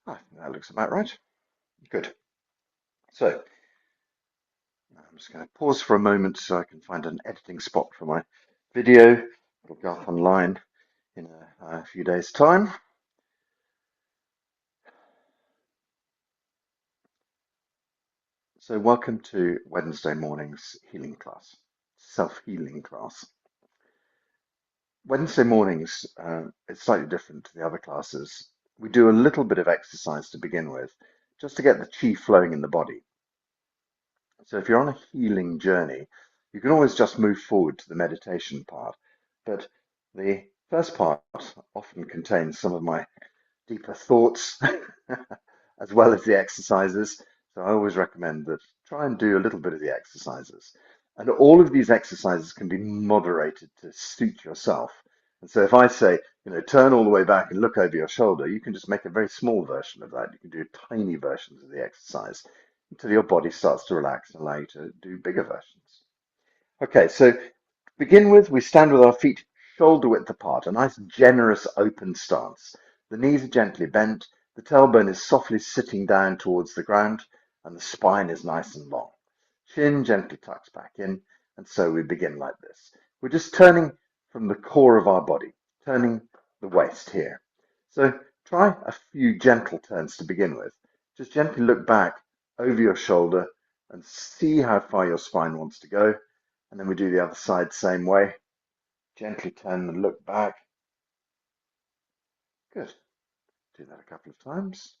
Ah, that looks about right. Good. So I'm just going to pause for a moment so I can find an editing spot for my video. It'll go up online in a few days' time. So welcome to Wednesday morning's healing class, self-healing class. Wednesday mornings, it's slightly different to the other classes. We do a little bit of exercise to begin with, just to get the chi flowing in the body. So if you're on a healing journey, you can always just move forward to the meditation part. But the first part often contains some of my deeper thoughts as well as the exercises. So I always recommend that try and do a little bit of the exercises. And all of these exercises can be moderated to suit yourself. And so if I say, turn all the way back and look over your shoulder, you can just make a very small version of that. You can do tiny versions of the exercise until your body starts to relax and allow you to do bigger versions. Okay, so to begin with, we stand with our feet shoulder width apart, a nice generous open stance. The knees are gently bent, the tailbone is softly sitting down towards the ground, and the spine is nice and long. Chin gently tucks back in, and so we begin like this. We're just turning from the core of our body, turning the waist here. So try a few gentle turns to begin with. Just gently look back over your shoulder and see how far your spine wants to go. And then we do the other side same way. Gently turn and look back. Good. Do that a couple of times.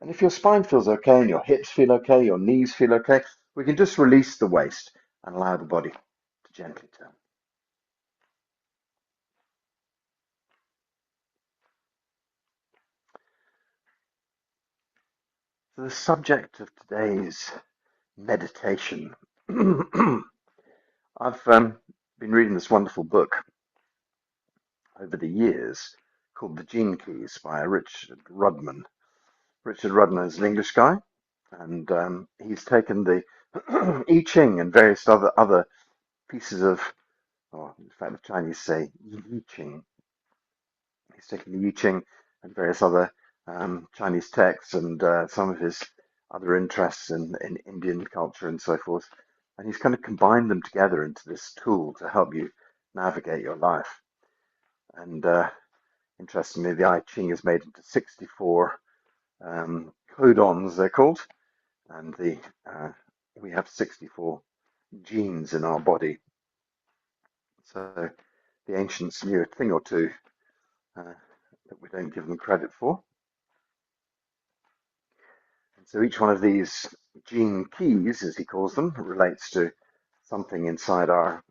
And if your spine feels okay and your hips feel okay, your knees feel okay, we can just release the waist and allow the body to gently turn. So the subject of today's meditation. I've been reading this wonderful book over the years called The Gene Keys by Richard Rudman. Richard Rudman is an English guy, and he's taken the I Ching and various other pieces of, or in fact, the Chinese say 𝐸𝐸. He's taken the I Ching and various other Chinese texts and some of his other interests in Indian culture and so forth, and he's kind of combined them together into this tool to help you navigate your life. And interestingly, the I Ching is made into 64 codons, they're called, and we have 64 genes in our body. So the ancients knew a thing or two that we don't give them credit for. And so each one of these gene keys, as he calls them, relates to something inside our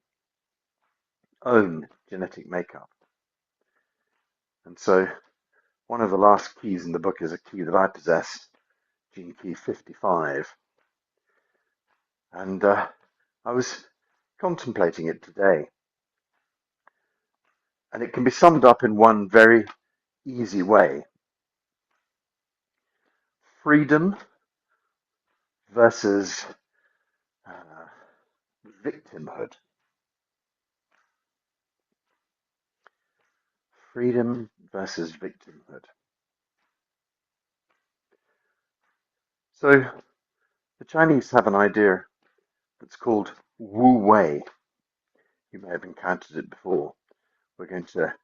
own genetic makeup. And so one of the last keys in the book is a key that I possess, gene key 55. And I was contemplating it today. And it can be summed up in one very easy way. Freedom versus victimhood. Freedom versus victimhood. So the Chinese have an idea that's called Wu Wei. You may have encountered it before. We're going to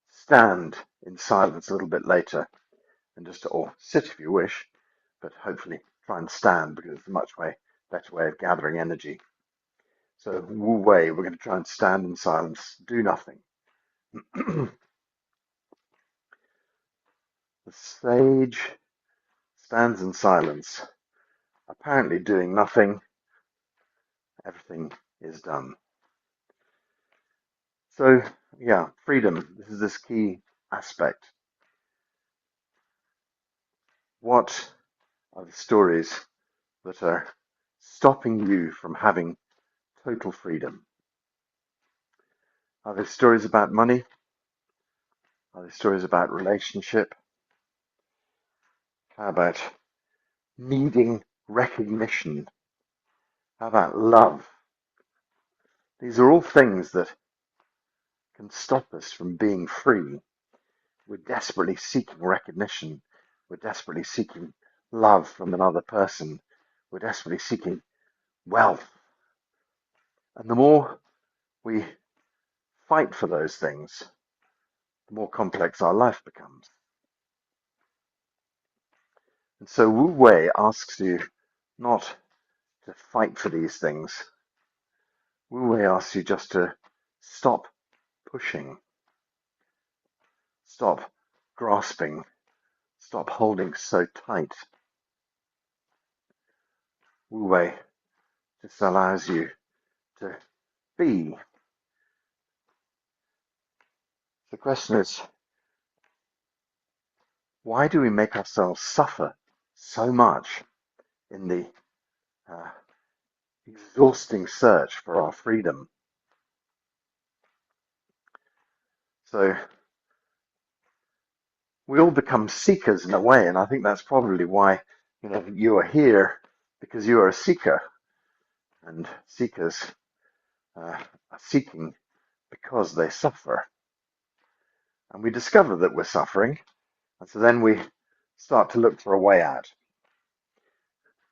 stand in silence a little bit later and or sit if you wish, but hopefully try and stand because it's a much better way of gathering energy. So Wu Wei, we're going to try and stand in silence, do nothing. The sage stands in silence, apparently doing nothing. Everything is done. So, yeah, freedom. This is this key aspect. What are the stories that are stopping you from having total freedom? Are there stories about money? Are there stories about relationship? How about needing recognition? How about love? These are all things that can stop us from being free. We're desperately seeking recognition. We're desperately seeking love from another person. We're desperately seeking wealth. And the more we fight for those things, the more complex our life becomes. And so Wu Wei asks you not to fight for these things. Wu Wei asks you just to stop pushing, stop grasping, stop holding so tight. Wu Wei just allows you to be. The question is, why do we make ourselves suffer so much in the exhausting search for our freedom? So we all become seekers in a way, and I think that's probably why you are here, because you are a seeker, and seekers are seeking because they suffer. And we discover that we're suffering, and so then we start to look for a way out.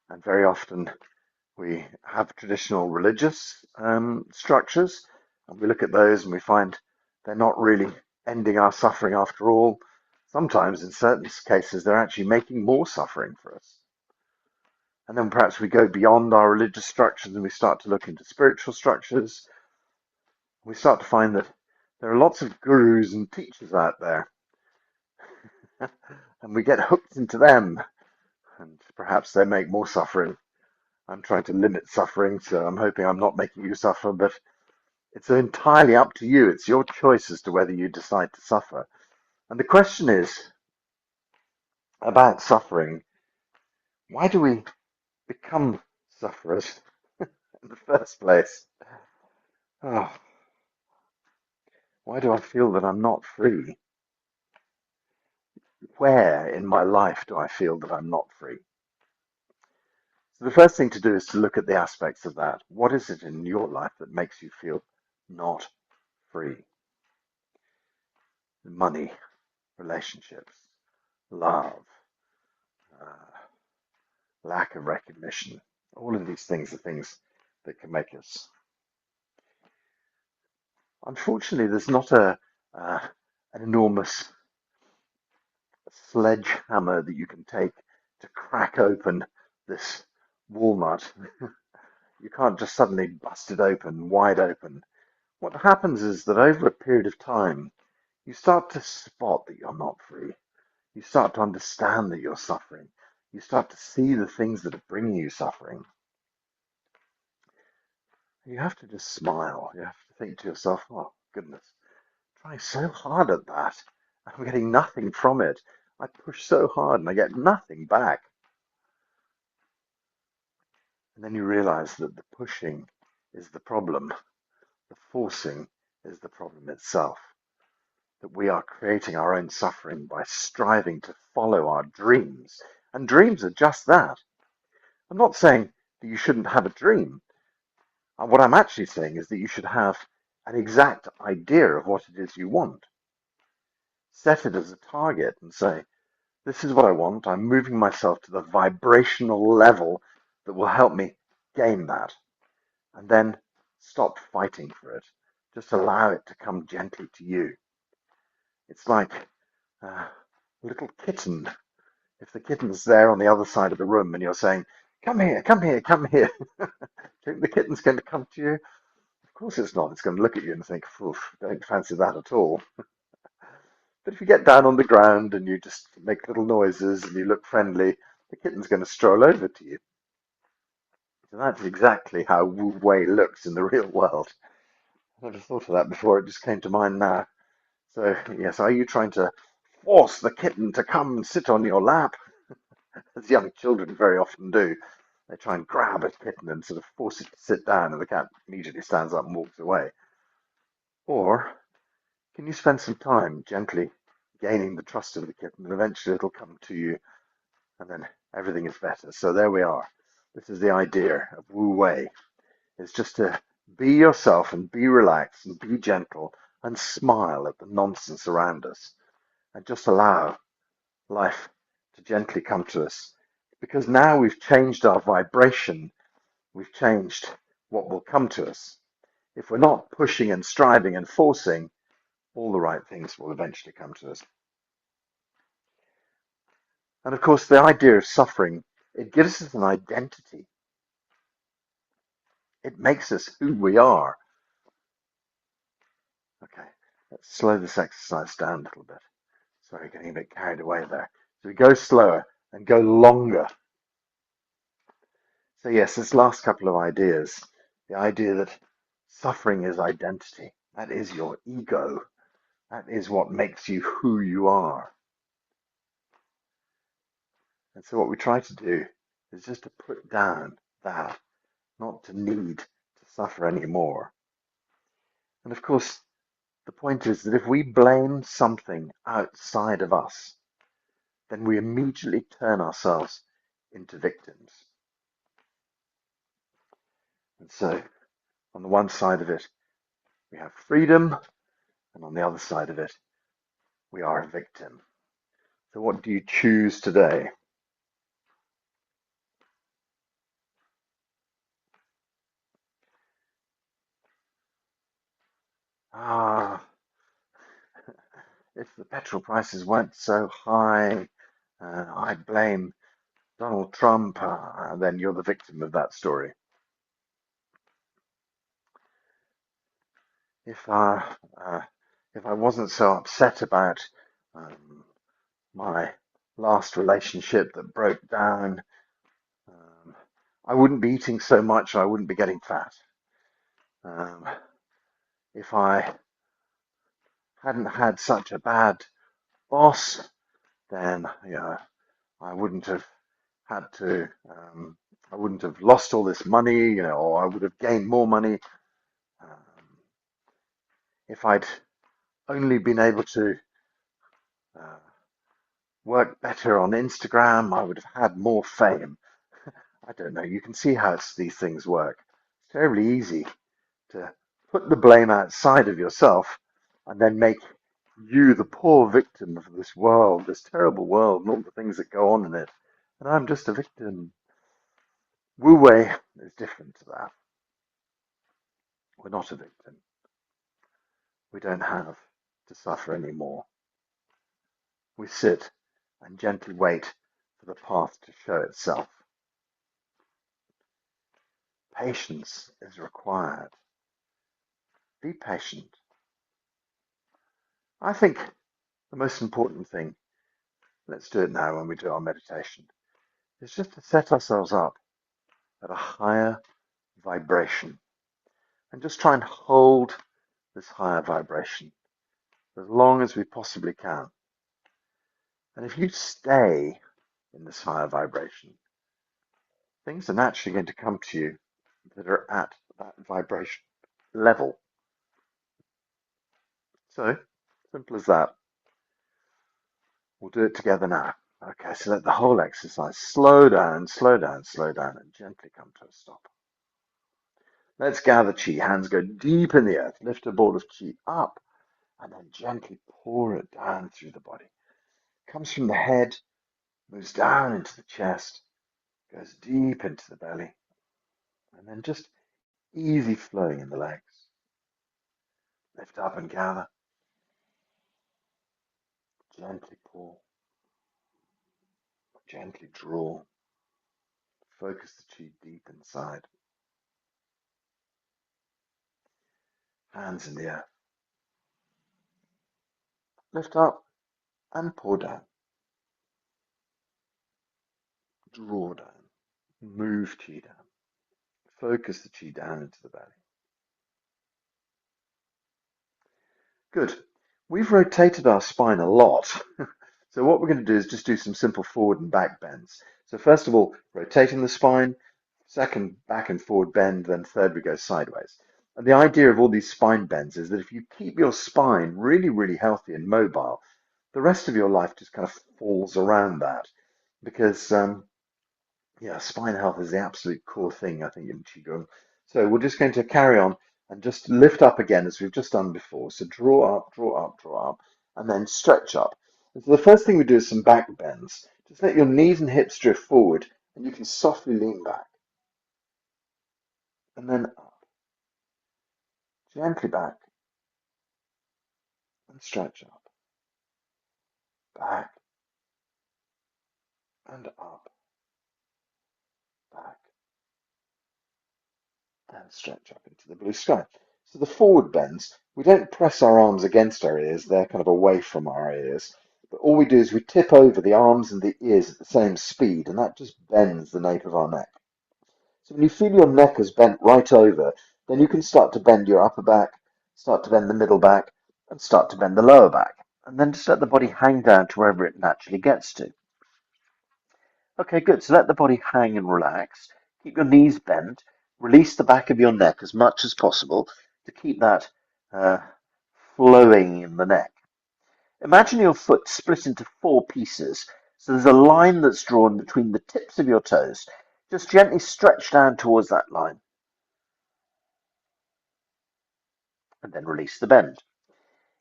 And very often we have traditional religious structures, and we look at those and we find they're not really ending our suffering after all. Sometimes, in certain cases, they're actually making more suffering for us. And then perhaps we go beyond our religious structures and we start to look into spiritual structures. We start to find that there are lots of gurus and teachers out there, and we get hooked into them, and perhaps they make more suffering. I'm trying to limit suffering, so I'm hoping I'm not making you suffer, but it's entirely up to you. It's your choice as to whether you decide to suffer. And the question is about suffering. Why do we become sufferers in the first place? Oh, why do I feel that I'm not free? Where in my life do I feel that I'm not free? So the first thing to do is to look at the aspects of that. What is it in your life that makes you feel not free? Money, relationships, love, lack of recognition. All of these things are things that can make us. Unfortunately, there's not an enormous sledgehammer that you can take to crack open this walnut. You can't just suddenly bust it open, wide open. What happens is that over a period of time, you start to spot that you're not free. You start to understand that you're suffering. You start to see the things that are bringing you suffering. You have to just smile. You have to think to yourself, oh, goodness, I'm trying so hard at that. I'm getting nothing from it. I push so hard and I get nothing back. And then you realize that the pushing is the problem. The forcing is the problem itself. That we are creating our own suffering by striving to follow our dreams. And dreams are just that. I'm not saying that you shouldn't have a dream. What I'm actually saying is that you should have an exact idea of what it is you want. Set it as a target and say, this is what I want. I'm moving myself to the vibrational level that will help me gain that. And then stop fighting for it. Just allow it to come gently to you. It's like a little kitten. If the kitten's there on the other side of the room and you're saying, come here, come here, come here, do you think the kitten's going to come to you? Of course it's not. It's going to look at you and think, oof, don't fancy that at all. But if you get down on the ground and you just make little noises and you look friendly, the kitten's going to stroll over to you. So that's exactly how Wu Wei looks in the real world. I never thought of that before. It just came to mind now. So, yes, are you trying to force the kitten to come and sit on your lap? As young children very often do. They try and grab a kitten and sort of force it to sit down, and the cat immediately stands up and walks away. Or can you spend some time gently gaining the trust of the kitten, and eventually it'll come to you, and then everything is better. So there we are. This is the idea of Wu Wei. It's just to be yourself and be relaxed and be gentle and smile at the nonsense around us and just allow life to gently come to us. Because now we've changed our vibration, we've changed what will come to us. If we're not pushing and striving and forcing, all the right things will eventually come to us. And of course, the idea of suffering, it gives us an identity. It makes us who we are. Okay, let's slow this exercise down a little bit. Sorry, getting a bit carried away there. So we go slower and go longer. So yes, this last couple of ideas, the idea that suffering is identity, that is your ego, that is what makes you who you are. And so what we try to do is just to put down that, not to need to suffer anymore. And of course, the point is that if we blame something outside of us, then we immediately turn ourselves into victims. And so on the one side of it, we have freedom, and on the other side of it, we are a victim. So what do you choose today? If the petrol prices weren't so high, I'd blame Donald Trump, then you're the victim of that story. If I wasn't so upset about my last relationship that broke down, I wouldn't be eating so much, I wouldn't be getting fat. If I hadn't had such a bad boss, then I wouldn't have had to, I wouldn't have lost all this money, or I would have gained more money. If I'd only been able to work better on Instagram, I would have had more fame. I don't know. You can see how these things work. It's terribly easy to put the blame outside of yourself and then make you the poor victim of this world, this terrible world, and all the things that go on in it. And I'm just a victim. Wu Wei is different to that. We're not a victim. We don't have to suffer anymore. We sit and gently wait for the path to show itself. Patience is required. Be patient. I think the most important thing, let's do it now when we do our meditation, is just to set ourselves up at a higher vibration and just try and hold this higher vibration as long as we possibly can. And if you stay in this higher vibration, things are naturally going to come to you that are at that vibration level. So, simple as that. We'll do it together now. Okay, so let the whole exercise slow down, slow down, slow down, and gently come to a stop. Let's gather chi. Hands go deep in the earth. Lift a ball of chi up, and then gently pour it down through the body. Comes from the head, moves down into the chest, goes deep into the belly, and then just easy flowing in the legs. Lift up and gather. Gently pour. Gently draw. Focus the chi deep inside. Hands in the earth. Lift up and pour down. Draw down. Move chi down. Focus the chi down into the belly. Good. We've rotated our spine a lot. So what we're going to do is just do some simple forward and back bends. So first of all, rotating the spine, second, back and forward bend, then third, we go sideways. And the idea of all these spine bends is that if you keep your spine really, really healthy and mobile, the rest of your life just kind of falls around that. Because, spine health is the absolute core thing, I think, in Qigong. So we're just going to carry on and just lift up again as we've just done before. So draw up, draw up, draw up, and then stretch up. And so the first thing we do is some back bends. Just let your knees and hips drift forward, and you can softly lean back. And then up, gently back, and stretch up, back, and up, back, and stretch up into the blue sky. So the forward bends, we don't press our arms against our ears, they're kind of away from our ears. But all we do is we tip over the arms and the ears at the same speed, and that just bends the nape of our neck. So when you feel your neck has bent right over, then you can start to bend your upper back, start to bend the middle back, and start to bend the lower back. And then just let the body hang down to wherever it naturally gets to. Okay, good. So let the body hang and relax. Keep your knees bent. Release the back of your neck as much as possible to keep that uh, flowing in the neck. Imagine your foot split into 4 pieces. So there's a line that's drawn between the tips of your toes. Just gently stretch down towards that line. And then release the bend.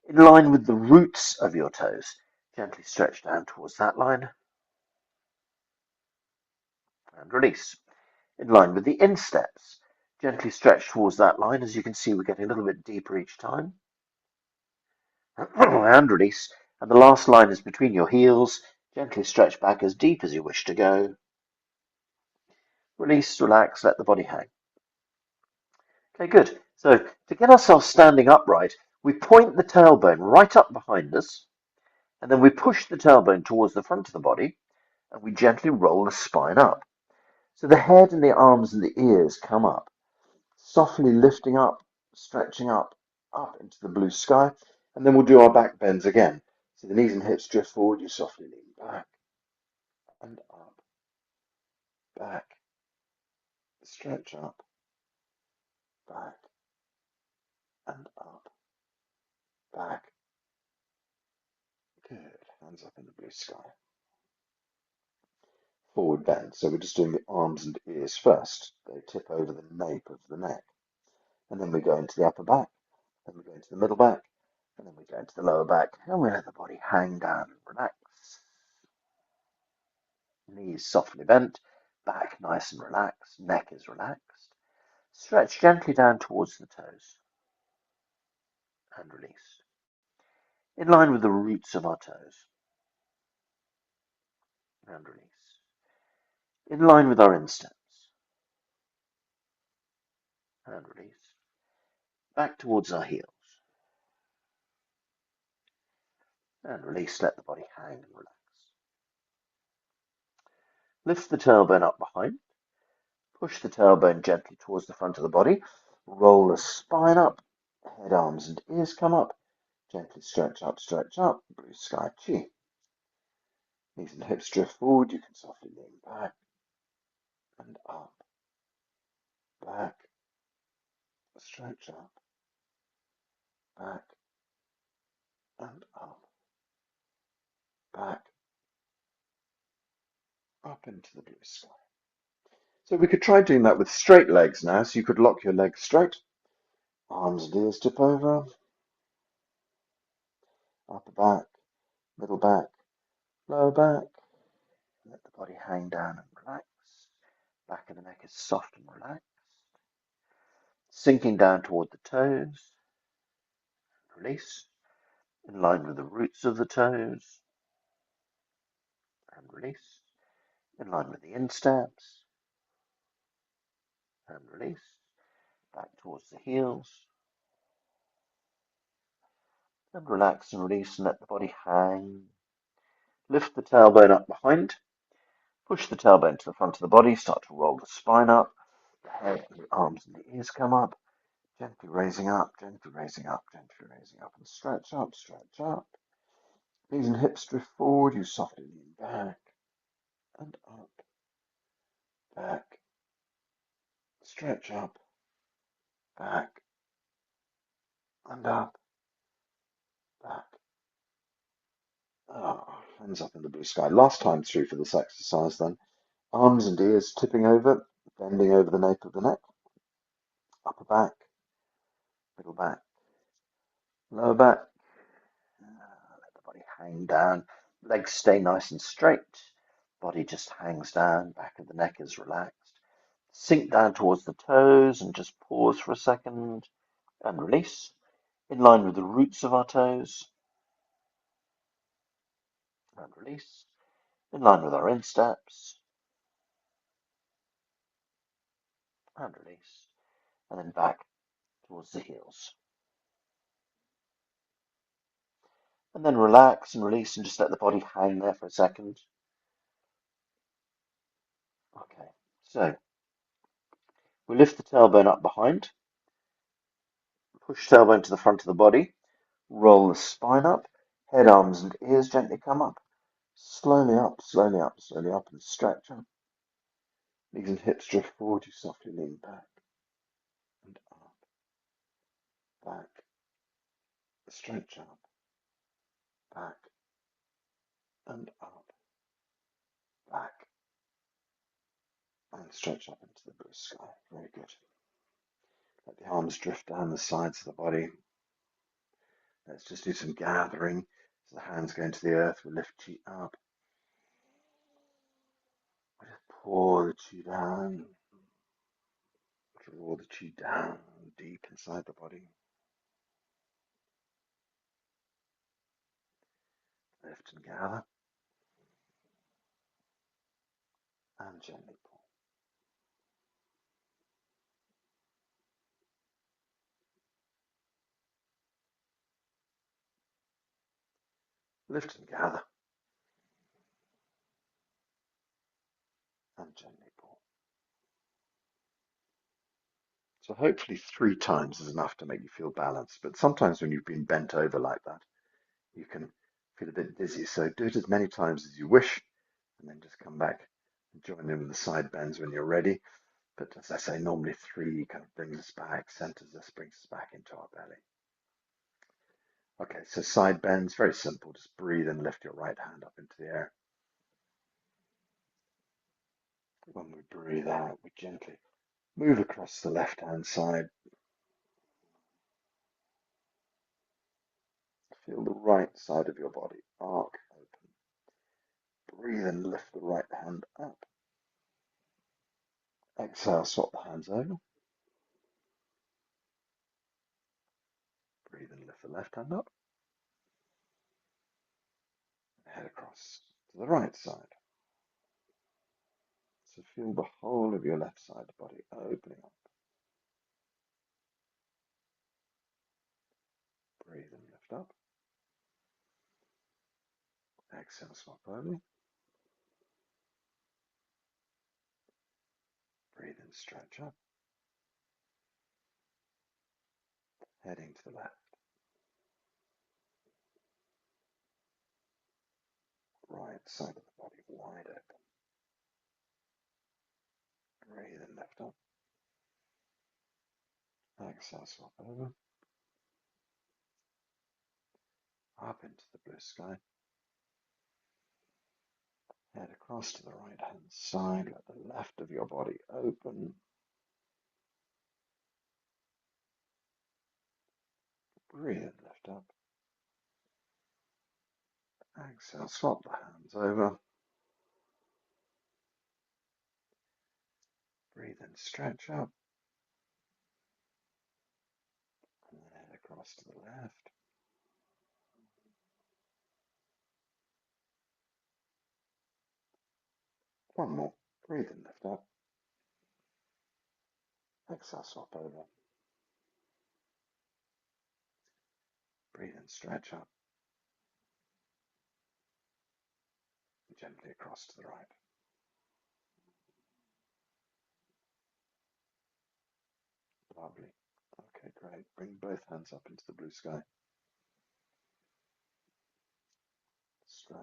In line with the roots of your toes, gently stretch down towards that line. And release. In line with the insteps, gently stretch towards that line. As you can see, we're getting a little bit deeper each time. And release. And the last line is between your heels. Gently stretch back as deep as you wish to go. Release, relax, let the body hang. Okay, good. So to get ourselves standing upright, we point the tailbone right up behind us, and then we push the tailbone towards the front of the body, and we gently roll the spine up. So the head and the arms and the ears come up, softly lifting up, stretching up into the blue sky, and then we'll do our back bends again. So the knees and hips drift forward, you softly lean back and up, back, stretch up, back and up, back. Good. Hands up in the blue sky. Forward bend. So we're just doing the arms and ears first. They tip over the nape of the neck. And then we go into the upper back. Then we go into the middle back. And then we go into the lower back. And we let the body hang down and relax. Knees softly bent. Back nice and relaxed. Neck is relaxed. Stretch gently down towards the toes. And release. In line with the roots of our toes. And release. In line with our insteps. And release. Back towards our heels. And release, let the body hang and relax. Lift the tailbone up behind. Push the tailbone gently towards the front of the body. Roll the spine up. Head, arms, and ears come up. Gently stretch up, blue sky chi. Knees and hips drift forward. You can softly lean back and up, back, stretch up, back and up, up into the blue sky. So we could try doing that with straight legs now. So you could lock your legs straight, arms and ears tip over, upper back, middle back, lower back. Let the body hang down and relax. Back of the neck is soft and relaxed. Sinking down toward the toes. Release. In line with the roots of the toes. And release. In line with the insteps. And release. Back towards the heels. And relax and release and let the body hang. Lift the tailbone up behind. Push the tailbone to the front of the body. Start to roll the spine up. The head and the arms and the ears come up. Gently raising up, gently raising up, gently raising up, and stretch up, stretch up. Knees and hips drift forward, you softly lean back and up, back, stretch up, back and up, back. Hands up in the blue sky. Last time through for this exercise then. Arms and ears tipping over, bending over the nape of the neck, upper back, middle back, lower back. Let the body hang down. Legs stay nice and straight. Body just hangs down. Back of the neck is relaxed. Sink down towards the toes and just pause for a second and release. In line with the roots of our toes. And release. In line with our insteps. And release. And then back towards the heels. And then relax and release and just let the body hang there for a second. Okay, so we lift the tailbone up behind, push tailbone to the front of the body, roll the spine up, head, arms and ears gently come up, slowly up, slowly up, slowly up and stretch up. Knees and hips drift forward, you softly lean back and up, back, stretch up, back and up, back and stretch up into the blue sky. Very good. Let the arms drift down the sides of the body. Let's just do some gathering. So the hands go into the earth, we lift chi up. We just pour the chi down. Draw the chi down deep inside the body. Lift and gather. And gently pull. Lift and gather. And gently pull. So hopefully 3 times is enough to make you feel balanced. But sometimes when you've been bent over like that, you can feel a bit dizzy. So do it as many times as you wish, and then just come back and join in with the side bends when you're ready. But as I say, normally 3 kind of brings us back, centers us, brings us back into our belly. Okay, so side bends, very simple. Just breathe and lift your right hand up into the air. When we breathe out, we gently move across the left-hand side. Feel the right side of your body arc open. Breathe and lift the right hand up. Exhale, swap the hands over. Breathe and lift the left hand up. Head across to the right side. So feel the whole of your left side body opening up. Breathe and lift up. Exhale, swap over. Breathe and stretch up. Heading to the left. Right side of the body wide open. Breathe and lift up. Exhale, swap over. Up into the blue sky. Head across to the right hand side. Let the left of your body open. Breathe and lift up. Exhale, swap the hands over. Breathe and stretch up. And then head across to the left. One more. Breathe and lift up. Exhale, swap over. Breathe and stretch up. Gently across to the right. Lovely. Okay, great. Bring both hands up into the blue sky. Stretch.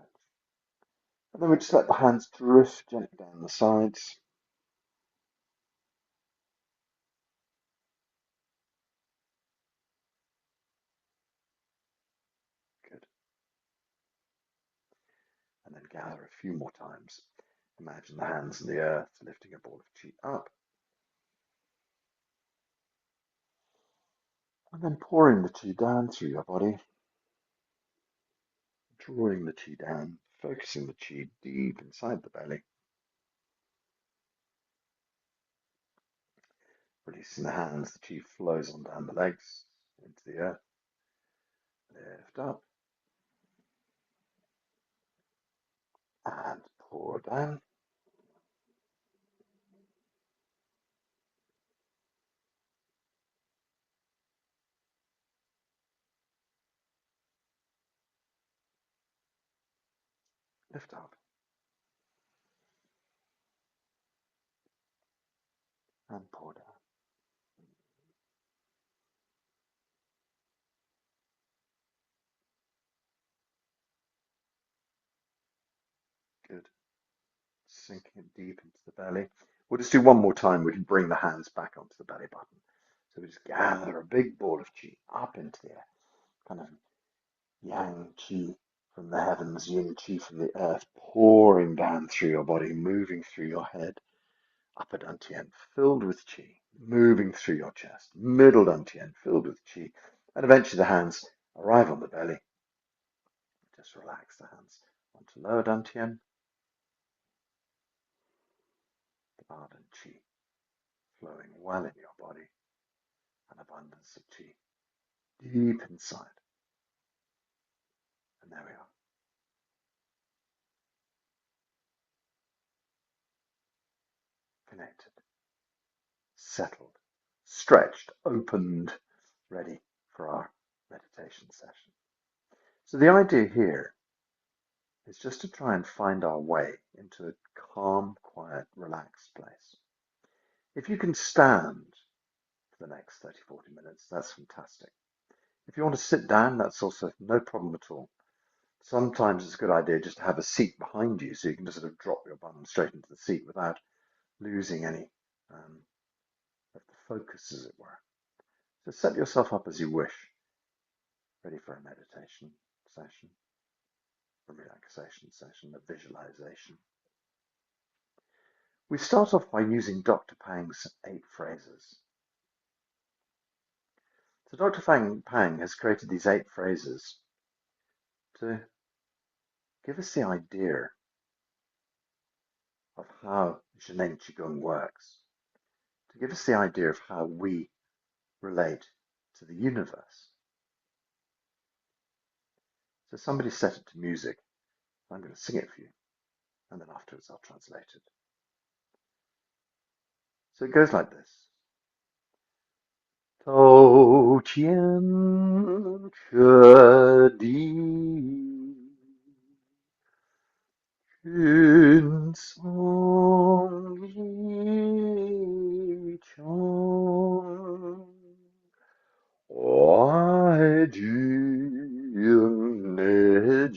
And then we just let the hands drift gently down the sides. Good. And then gather a few more times. Imagine the hands in the earth lifting a ball of chi up. And then pouring the chi down through your body, drawing the chi down, focusing the chi deep inside the belly, releasing the hands, the chi flows on down the legs into the earth, lift up and pour down, lift up and pour down. Good. Sinking it deep into the belly. We'll just do one more time. We can bring the hands back onto the belly button. So we just gather a big ball of chi up into the air, kind of yang chi from the heavens, yin chi from the earth, pouring down through your body, moving through your head, upper dantian filled with chi, moving through your chest, middle dantian filled with chi, and eventually the hands arrive on the belly. Just relax the hands onto lower dantian, the ardent chi flowing well in your body, an abundance of chi deep inside. And there we are. Connected, settled, stretched, opened, ready for our meditation session. So the idea here is just to try and find our way into a calm, quiet, relaxed place. If you can stand for the next 30, 40 minutes, that's fantastic. If you want to sit down, that's also no problem at all. Sometimes it's a good idea just to have a seat behind you so you can just sort of drop your bum straight into the seat without losing any of the focus, as it were. So set yourself up as you wish, ready for a meditation session, a relaxation session, a visualization. We start off by using Dr. Pang's 8 phrases. So Dr. Pang has created these 8 phrases to give us the idea of how 𝐸𝐴 Qigong works, to give us the idea of how we relate to the universe. So somebody set it to music. I'm going to sing it for you, and then afterwards I'll translate it. So it goes like this. 𝐸 qian ke di qun song yi chong wai ju ne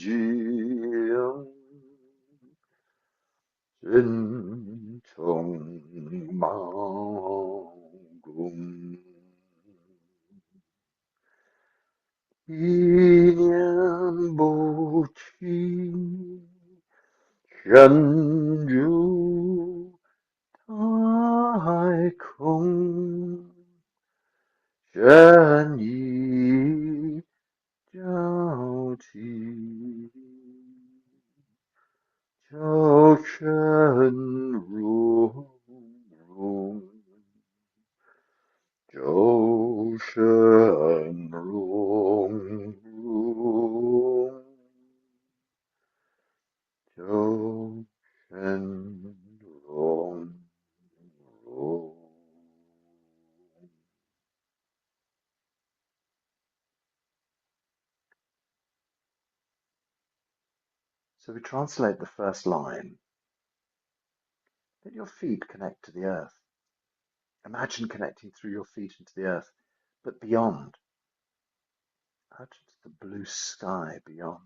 jiang zhen chong ma gong yi nian bo qi shen ru tai kong zhen yi jiao qi jiao shen ru rong jiao shen rong rong jiao shen rong rong. So we translate the first line. Let your feet connect to the earth. Imagine connecting through your feet into the earth, but beyond, out into the blue sky beyond.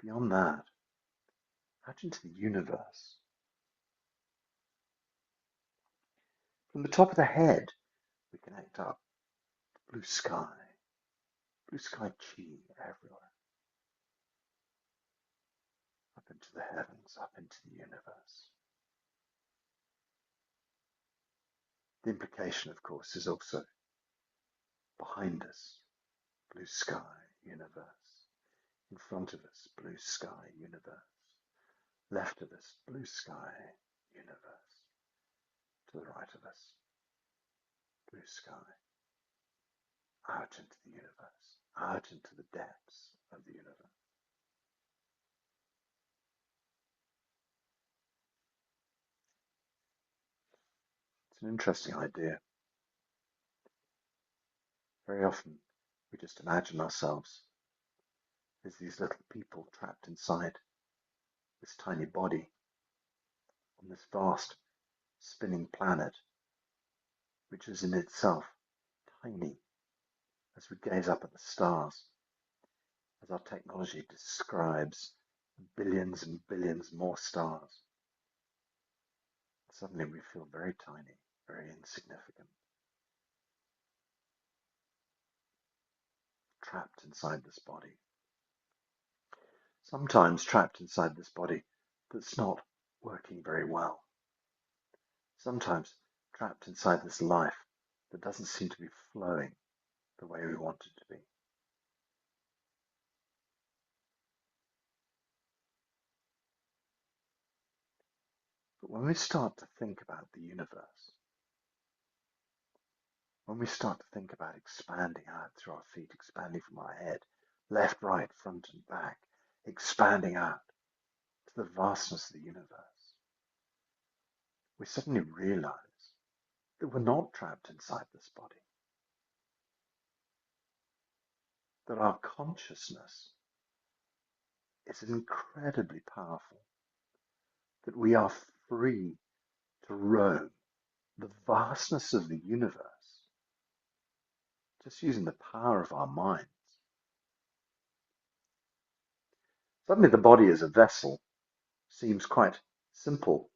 Beyond that, out into the universe. From the top of the head, we connect up. Blue sky chi everywhere. Up into the heavens, up into the universe. The implication, of course, is also Behind us, blue sky, universe. In front of us, blue sky, universe. Left of us, blue sky, universe. To the right of us, blue sky. Out into the universe, out into the depths of the universe. It's an interesting idea. Very often we just imagine ourselves as these little people trapped inside this tiny body on this vast spinning planet, which is in itself tiny as we gaze up at the stars, as our technology describes billions and billions more stars. Suddenly we feel very tiny, very insignificant, trapped inside this body. Sometimes trapped inside this body that's not working very well. Sometimes trapped inside this life that doesn't seem to be flowing the way we want it to be. But when we start to think about the universe, when we start to think about expanding out through our feet, expanding from our head, left, right, front and back, expanding out to the vastness of the universe, we suddenly realize that we're not trapped inside this body, that our consciousness is incredibly powerful, that we are free to roam the vastness of the universe just using the power of our minds. Suddenly the body as a vessel seems quite simple,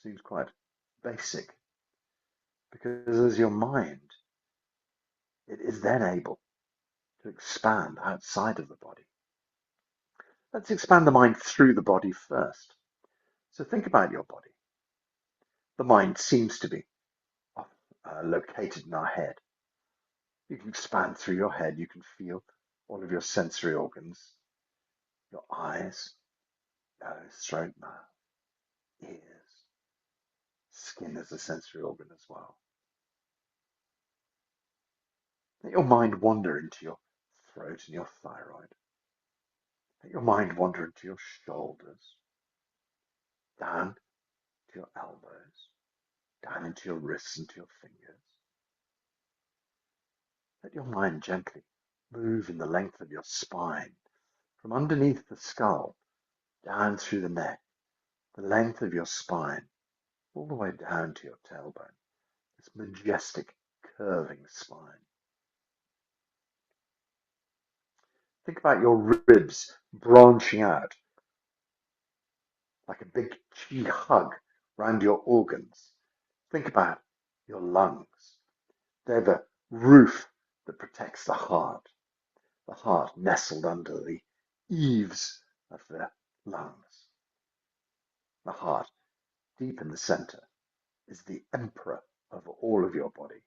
seems quite basic, because as your mind, it is then able to expand outside of the body. Let's expand the mind through the body first. So think about your body. The mind seems to be located in our head. You can expand through your head. You can feel all of your sensory organs, your eyes, nose, throat, mouth, ears, skin as a sensory organ as well. Let your mind wander into your throat and your thyroid. Let your mind wander into your shoulders, down to your elbows, down into your wrists and to your fingers. Let your mind gently move in the length of your spine, from underneath the skull, down through the neck, the length of your spine, all the way down to your tailbone, this majestic curving spine. Think about your ribs branching out like a big chi hug round your organs. Think about your lungs. They're the roof that protects the heart nestled under the eaves of the lungs. The heart, deep in the center, is the emperor of all of your body.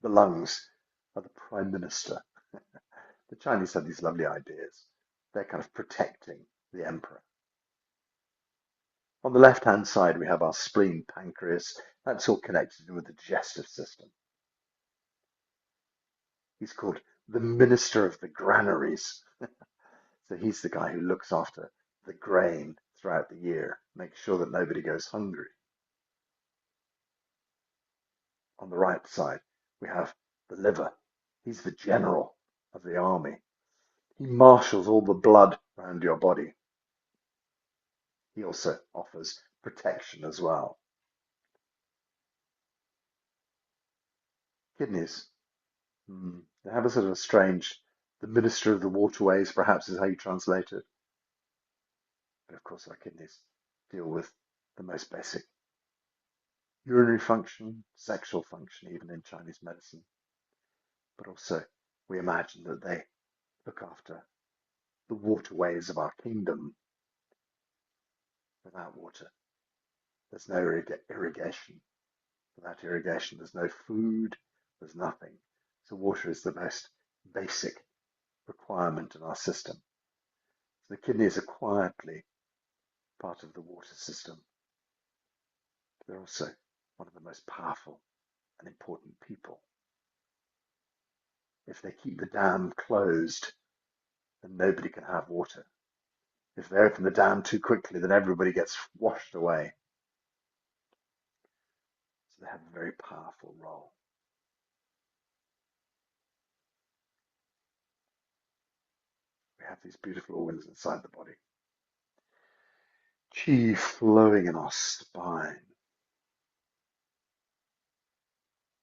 The lungs are the prime minister. The Chinese have these lovely ideas. They're kind of protecting the emperor. On the left-hand side, we have our spleen, pancreas. That's all connected with the digestive system. He's called the minister of the granaries. So he's the guy who looks after the grain throughout the year, makes sure that nobody goes hungry. On the right side, we have the liver. He's the general of the army. He marshals all the blood around your body. He also offers protection as well. Kidneys. They have a sort of a strange, the minister of the waterways, perhaps is how you translate it. But of course, our kidneys deal with the most basic urinary function, sexual function, even in Chinese medicine. But also, we imagine that they look after the waterways of our kingdom. Without water, there's no irrigation. Without irrigation, there's no food, there's nothing. So water is the most basic requirement in our system. So the kidneys are quietly part of the water system. They're also one of the most powerful and important people. If they keep the dam closed, then nobody can have water. If they open the dam too quickly, then everybody gets washed away. So they have a very powerful role. We have these beautiful organs inside the body. Qi flowing in our spine.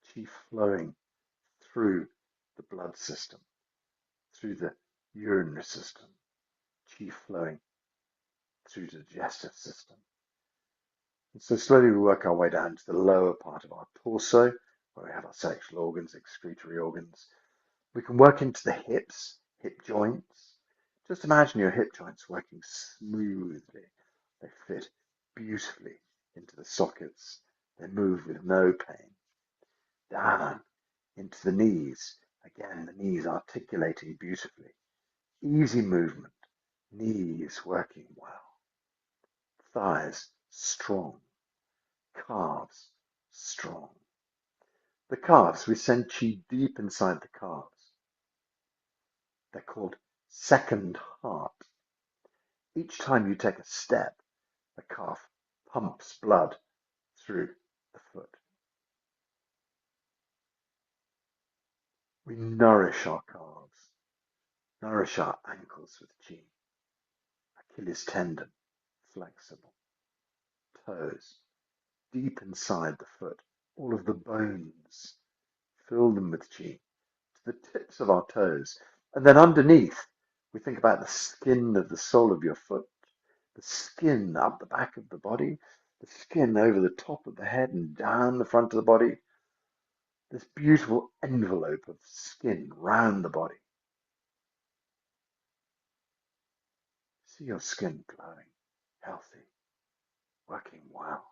Qi flowing through the blood system, through the urinary system. Qi flowing through the digestive system. And so slowly we work our way down to the lower part of our torso, where we have our sexual organs, excretory organs. We can work into the hips, hip joints. Just imagine your hip joints working smoothly. They fit beautifully into the sockets. They move with no pain. Down into the knees. Again, the knees articulating beautifully. Easy movement. Knees working well. Thighs strong. Calves strong. The calves, we send qi deep inside the calves. They're called second heart. Each time you take a step, the calf pumps blood through the foot. We nourish our calves, nourish our ankles with qi. Achilles tendon, flexible. Toes, deep inside the foot. All of the bones, fill them with qi to the tips of our toes. And then underneath, we think about the skin of the sole of your foot, the skin up the back of the body, the skin over the top of the head and down the front of the body. This beautiful envelope of skin round the body. See your skin glowing, healthy, working well.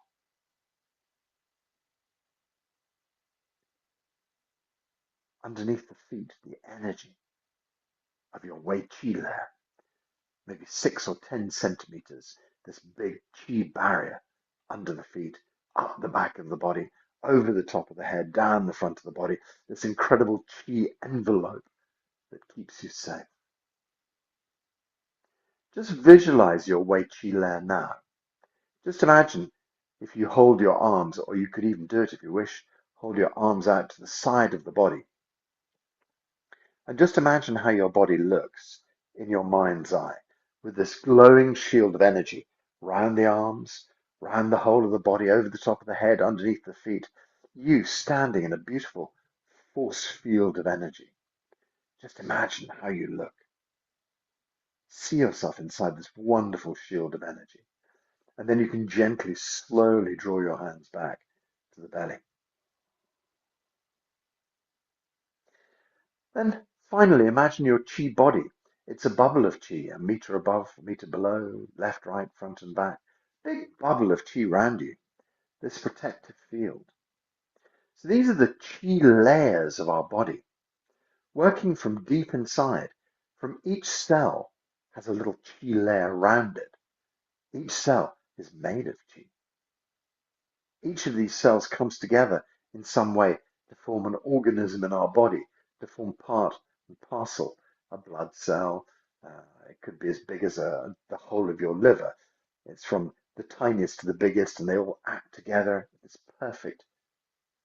Underneath the feet, the energy of your 𝐸 layer, maybe 6 or 10 centimeters, this big qi barrier under the feet, up the back of the body, over the top of the head, down the front of the body, this incredible qi envelope that keeps you safe. Just visualize your 𝐸 layer now. Just imagine if you hold your arms, or you could even do it if you wish, hold your arms out to the side of the body. And just imagine how your body looks in your mind's eye, with this glowing shield of energy round the arms, round the whole of the body, over the top of the head, underneath the feet. You standing in a beautiful force field of energy. Just imagine how you look. See yourself inside this wonderful shield of energy. And then you can gently, slowly draw your hands back to the belly. Then finally, imagine your qi body. It's a bubble of qi, a meter above, a meter below, left, right, front and back. Big bubble of qi around you, this protective field. So these are the qi layers of our body, working from deep inside. From each cell has a little qi layer around it. Each cell is made of qi. Each of these cells comes together in some way to form an organism in our body, to form part and parcel, a blood cell. It could be as big as the whole of your liver. It's from the tiniest to the biggest, and they all act together in this perfect,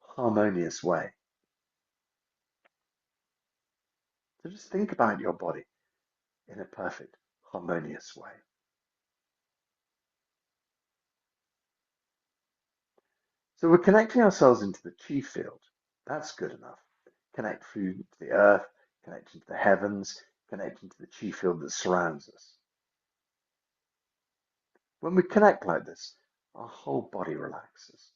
harmonious way. So just think about your body in a perfect, harmonious way. So we're connecting ourselves into the qi field. That's good enough. Connect through to the earth, connect into the heavens, connect into the qi field that surrounds us. When we connect like this, our whole body relaxes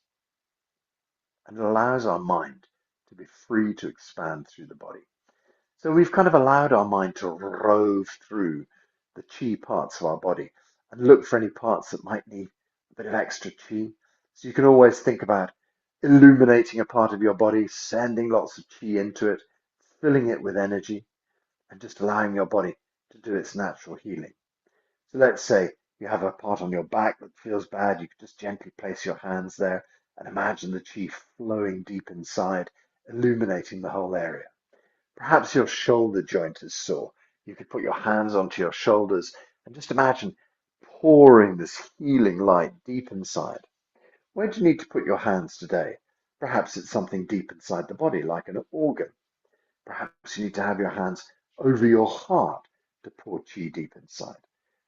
and it allows our mind to be free to expand through the body. So we've kind of allowed our mind to rove through the qi parts of our body and look for any parts that might need a bit of extra qi. So you can always think about illuminating a part of your body, sending lots of chi into it, filling it with energy, and just allowing your body to do its natural healing. So let's say you have a part on your back that feels bad. You could just gently place your hands there and imagine the chi flowing deep inside, illuminating the whole area. Perhaps your shoulder joint is sore. You could put your hands onto your shoulders and just imagine pouring this healing light deep inside. Where do you need to put your hands today? Perhaps it's something deep inside the body, like an organ. Perhaps you need to have your hands over your heart to pour chi deep inside.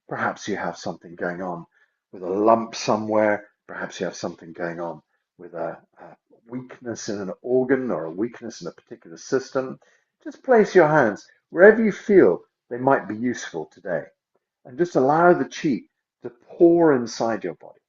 Perhaps you have something going on with a lump somewhere. Perhaps you have something going on with a weakness in an organ or a weakness in a particular system. Just place your hands wherever you feel they might be useful today and just allow the chi to pour inside your body.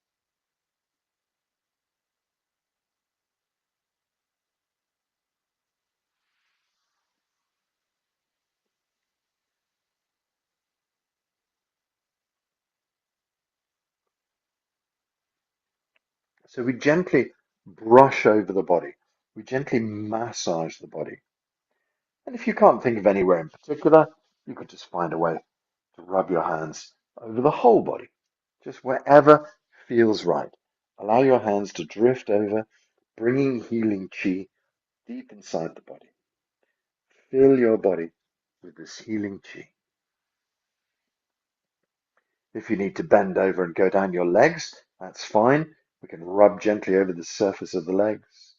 So we gently brush over the body. We gently massage the body. And if you can't think of anywhere in particular, you could just find a way to rub your hands over the whole body, just wherever feels right. Allow your hands to drift over, bringing healing chi deep inside the body. Fill your body with this healing chi. If you need to bend over and go down your legs, that's fine. We can rub gently over the surface of the legs,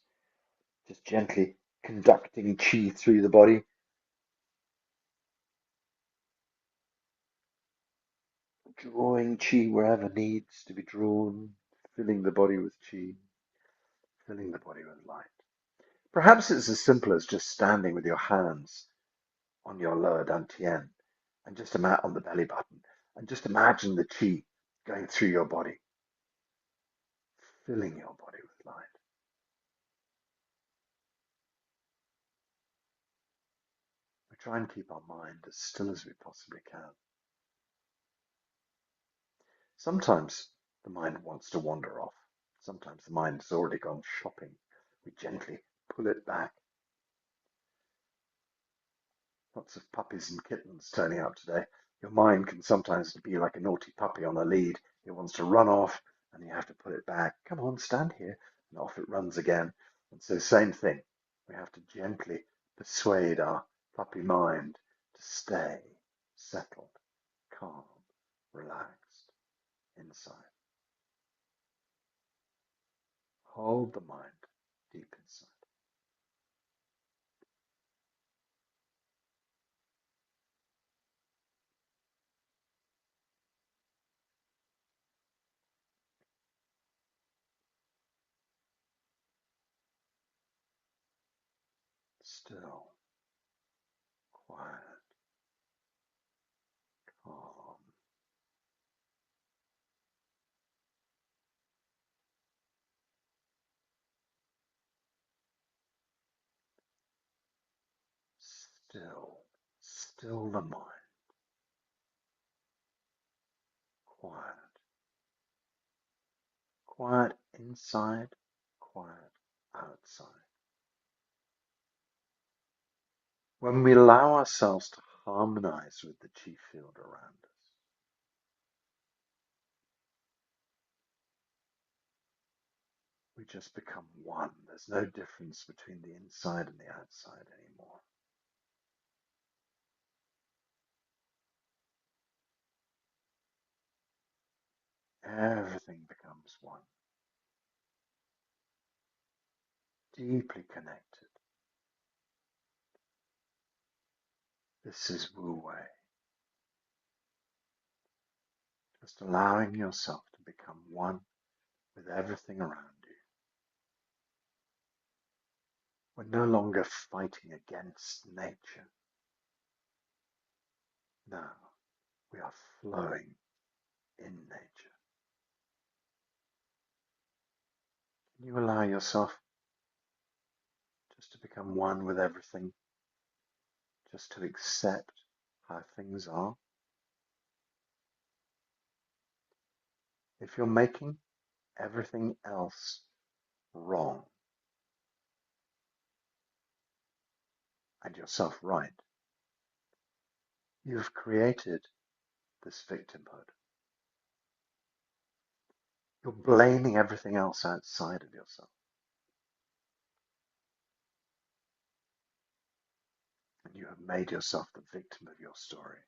just gently conducting chi through the body, drawing chi wherever needs to be drawn, filling the body with chi, filling the body with light. Perhaps it's as simple as just standing with your hands on your lower dantian and just on the belly button and just imagine the chi going through your body, filling your body with light. We try and keep our mind as still as we possibly can. Sometimes the mind wants to wander off. Sometimes the mind has already gone shopping. We gently pull it back. Lots of puppies and kittens turning up today. Your mind can sometimes be like a naughty puppy on a lead. It wants to run off and you have to put it back. Come on, stand here. And off it runs again. And so same thing. We have to gently persuade our puppy mind to stay settled, calm, relaxed inside. Hold the mind deep inside. Still, quiet, calm. Still the mind. Quiet. Quiet inside, quiet outside. When we allow ourselves to harmonize with the chi field around us, we just become one. There's no difference between the inside and the outside anymore. Everything becomes one, deeply connected. This is Wu Wei, just allowing yourself to become one with everything around you. We're no longer fighting against nature. Now we are flowing in nature. Can you allow yourself just to become one with everything, just to accept how things are? If you're making everything else wrong, and yourself right, you have created this victimhood. You're blaming everything else outside of yourself. And you have made yourself the victim of your story.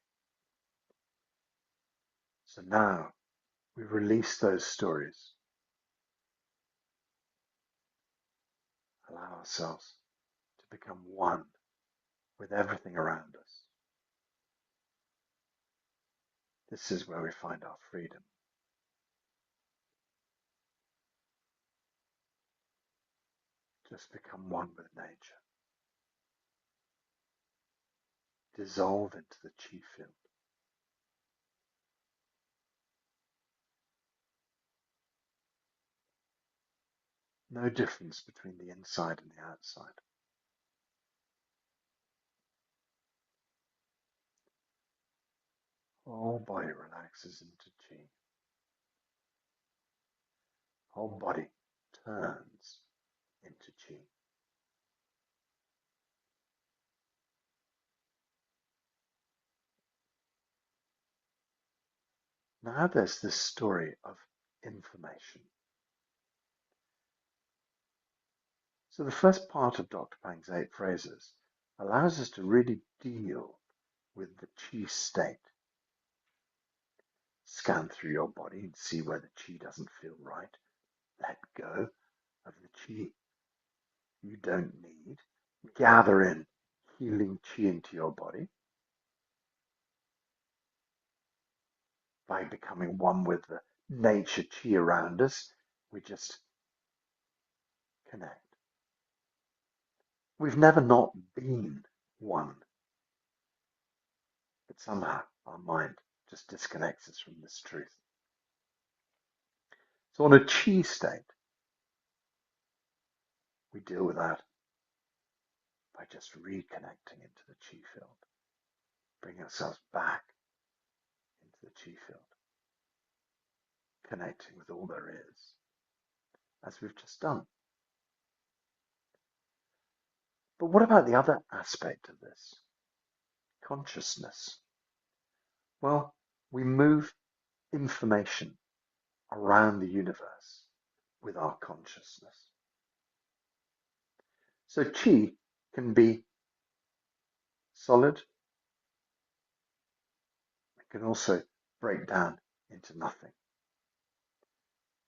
So now we release those stories, allow ourselves to become one with everything around us. This is where we find our freedom. Just become one with nature. Dissolve into the chi field. No difference between the inside and the outside. Whole body relaxes into chi. Whole body turns into chi. Now there's this story of information. So the first part of Dr. Pang's 8 phrases allows us to really deal with the chi state. Scan through your body and see where the chi doesn't feel right. Let go of the chi you don't need. Gather in healing chi into your body by becoming one with the nature chi around us. We just connect. We've never not been one, but somehow our mind just disconnects us from this truth. So on a chi state, we deal with that by just reconnecting into the chi field, bring ourselves back into the chi field, connecting with all there is, as we've just done. But what about the other aspect of this? Consciousness. Well, we move information around the universe with our consciousness. So chi can be solid. It can also break down into nothing.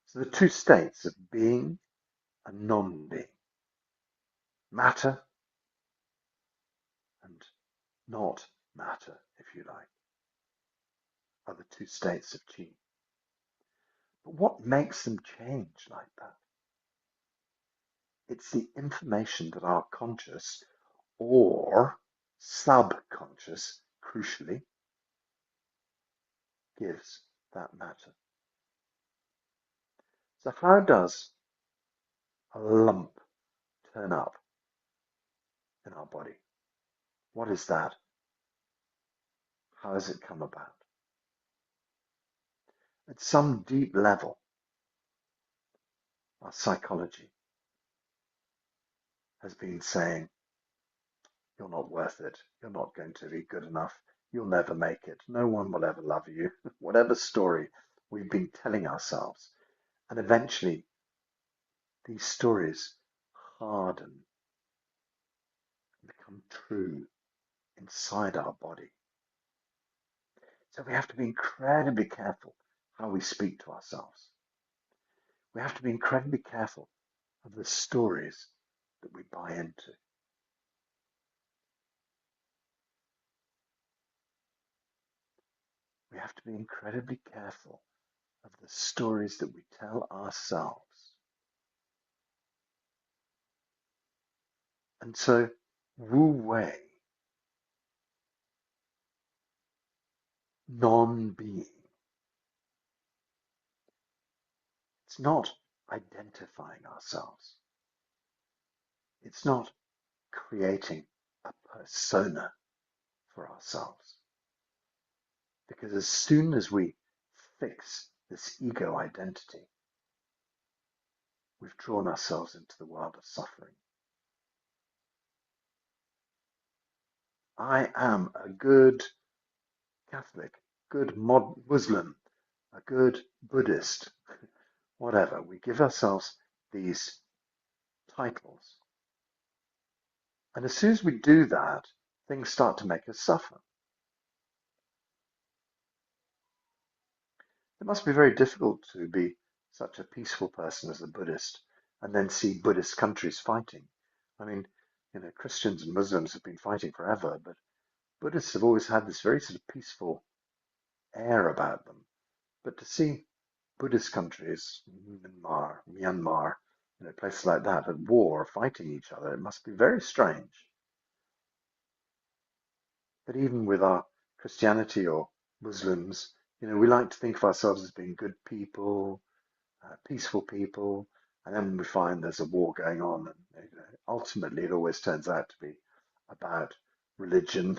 So the two states of being and non-being, matter and not matter, if you like, are the two states of chi. But what makes them change like that? It's the information that our conscious or subconscious, crucially, gives that matter. So how does a lump turn up in our body? What is that? How has it come about? At some deep level, our psychology has been saying, you're not worth it. You're not going to be good enough. You'll never make it. No one will ever love you. Whatever story we've been telling ourselves. And eventually, these stories harden and become true inside our body. So we have to be incredibly careful how we speak to ourselves. We have to be incredibly careful of the stories that we buy into. We have to be incredibly careful of the stories that we tell ourselves. And so, Wu Wei, non-being, it's not identifying ourselves. It's not creating a persona for ourselves. Because as soon as we fix this ego identity, we've drawn ourselves into the world of suffering. I am a good Catholic, good Muslim, a good Buddhist, whatever. We give ourselves these titles. And as soon as we do that, things start to make us suffer. It must be very difficult to be such a peaceful person as a Buddhist and then see Buddhist countries fighting. I mean, Christians and Muslims have been fighting forever, but Buddhists have always had this very sort of peaceful air about them. But to see Buddhist countries, Myanmar, places like that at war, fighting each other, it must be very strange. But even with our Christianity or Muslims, we like to think of ourselves as being good people, peaceful people, and then we find there's a war going on, and ultimately it always turns out to be about religion.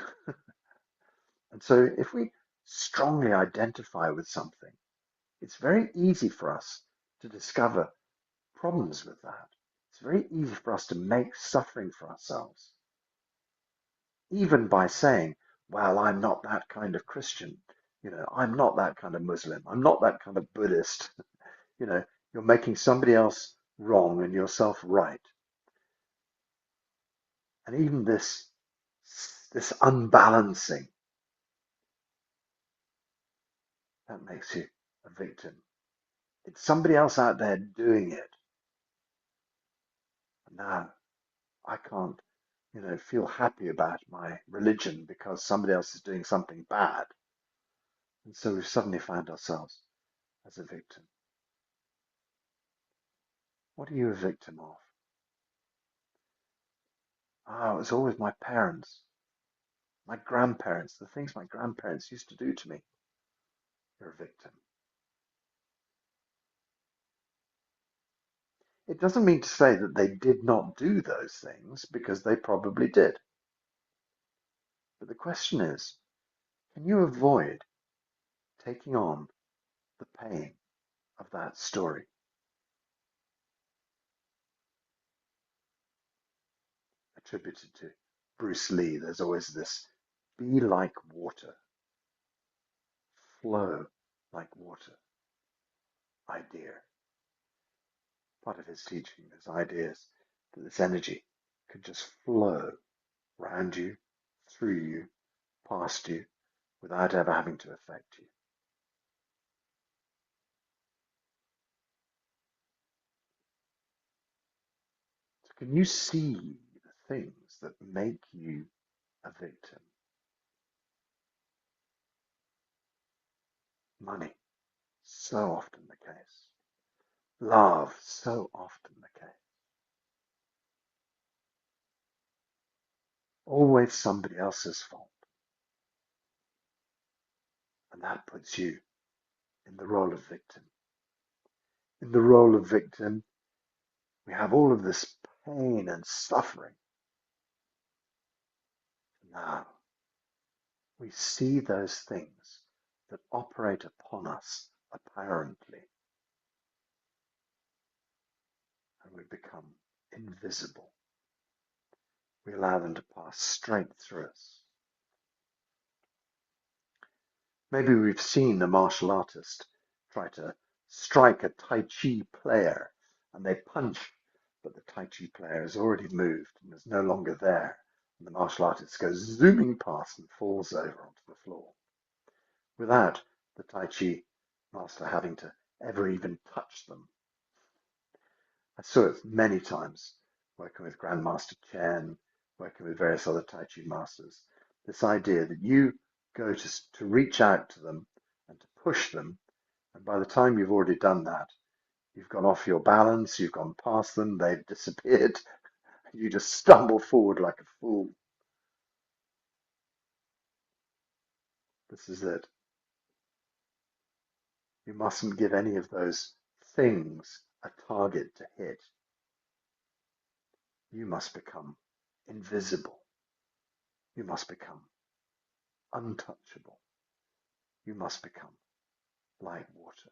And so if we strongly identify with something, it's very easy for us to discover problems with that. It's very easy for us to make suffering for ourselves, even by saying, well, I'm not that kind of Christian. I'm not that kind of Muslim. I'm not that kind of Buddhist. You're making somebody else wrong and yourself right. And even this unbalancing, that makes you a victim. It's somebody else out there doing it. And now I can't, feel happy about my religion because somebody else is doing something bad. And so we've suddenly found ourselves as a victim. What are you a victim of? It was always my parents, my grandparents, the things my grandparents used to do to me. You're a victim. It doesn't mean to say that they did not do those things, because they probably did. But the question is, can you avoid taking on the pain of that story? Attributed to Bruce Lee, there's always this be like water, flow like water idea. Part of his teaching, his ideas that this energy could just flow around you, through you, past you, without ever having to affect you. So can you see the things that make you a victim? Money, so often the case. Love, so often the case. Always somebody else's fault. And that puts you in the role of victim. In the role of victim, we have all of this pain and suffering. Now, we see those things that operate upon us apparently, and we become invisible. We allow them to pass straight through us. Maybe we've seen a martial artist try to strike a Tai Chi player, and they punch, but the Tai Chi player has already moved and is no longer there. And the martial artist goes zooming past and falls over onto the floor, without the Tai Chi master having to ever even touch them. I saw it many times working with Grandmaster Chen, working with various other Tai Chi masters. This idea that you go to reach out to them and to push them, and by the time you've already done that, you've gone off your balance, you've gone past them, they've disappeared, and you just stumble forward like a fool. This is it. You mustn't give any of those things a target to hit. You must become invisible. You must become untouchable. You must become like water.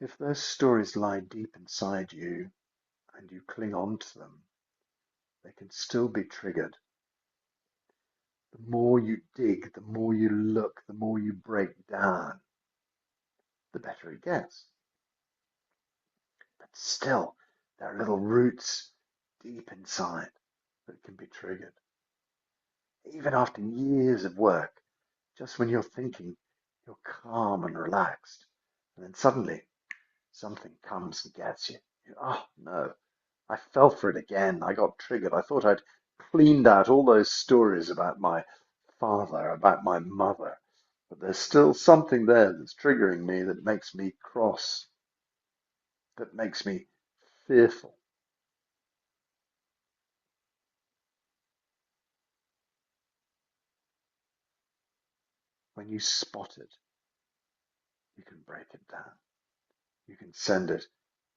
If those stories lie deep inside you and you cling on to them, they can still be triggered. The more you dig, the more you look, the more you break down, the better it gets. But still, there are little roots deep inside that can be triggered. Even after years of work, just when you're thinking you're calm and relaxed, and then suddenly something comes and gets you. Oh no, I fell for it again. I got triggered. I thought I'd cleaned out all those stories about my father, about my mother, but there's still something there that's triggering me, that makes me cross, that makes me fearful. When you spot it, you can break it down. You can send it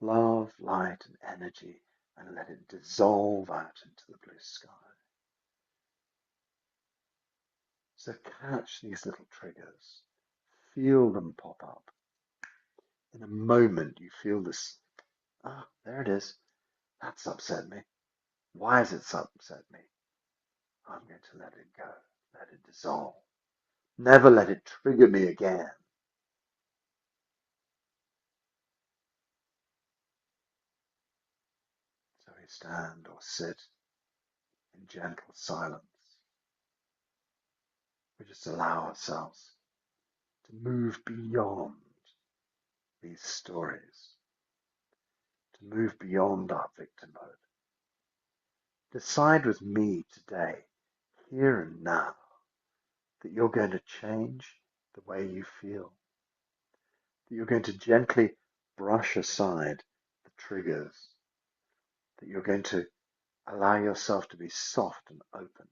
love, light, and energy and let it dissolve out into the blue sky. So catch these little triggers, feel them pop up. In a moment, you feel this, there it is. That's upset me. Why has it upset me? I'm going to let it go, let it dissolve. Never let it trigger me again. So we stand or sit in gentle silence. We just allow ourselves to move beyond these stories, to move beyond our victimhood. Decide with me today, here and now, that you're going to change the way you feel, that you're going to gently brush aside the triggers, that you're going to allow yourself to be soft and open,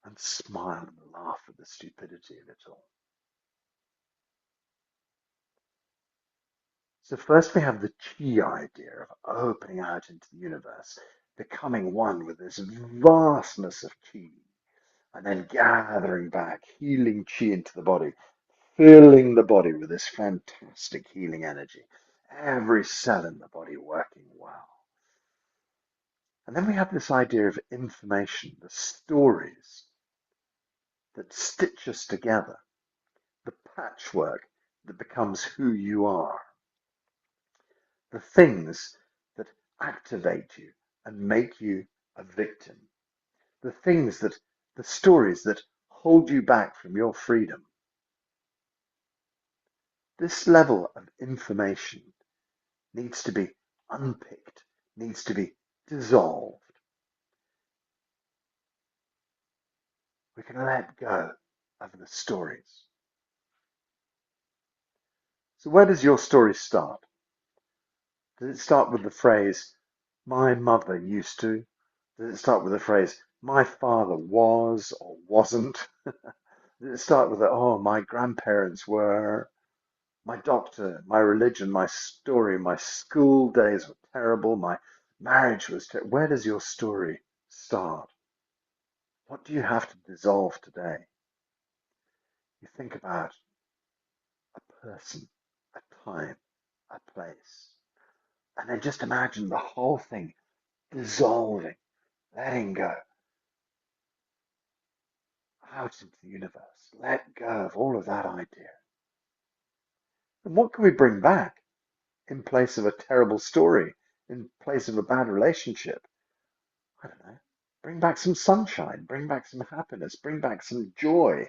and smile and laugh at the stupidity of it all. So first we have the chi idea of opening out into the universe, becoming one with this vastness of chi, and then gathering back, healing chi into the body, filling the body with this fantastic healing energy, every cell in the body working well. And then we have this idea of information, the stories that stitch us together, the patchwork that becomes who you are, the things that activate you and make you a victim, the stories that hold you back from your freedom. This level of information needs to be unpicked, needs to be dissolved. We can let go of the stories. So where does your story start? Does it start with the phrase, my mother used to? Does it start with the phrase, my father was or wasn't? Does it start with, oh, my grandparents were, my doctor, my religion, my story, my school days were terrible, my marriage was terrible? Where does your story start? What do you have to dissolve today? You think about a person, a time, a place, and then just imagine the whole thing dissolving, letting go out into the universe. Let go of all of that idea. And what can we bring back in place of a terrible story, in place of a bad relationship? I don't know. Bring back some sunshine, bring back some happiness, bring back some joy.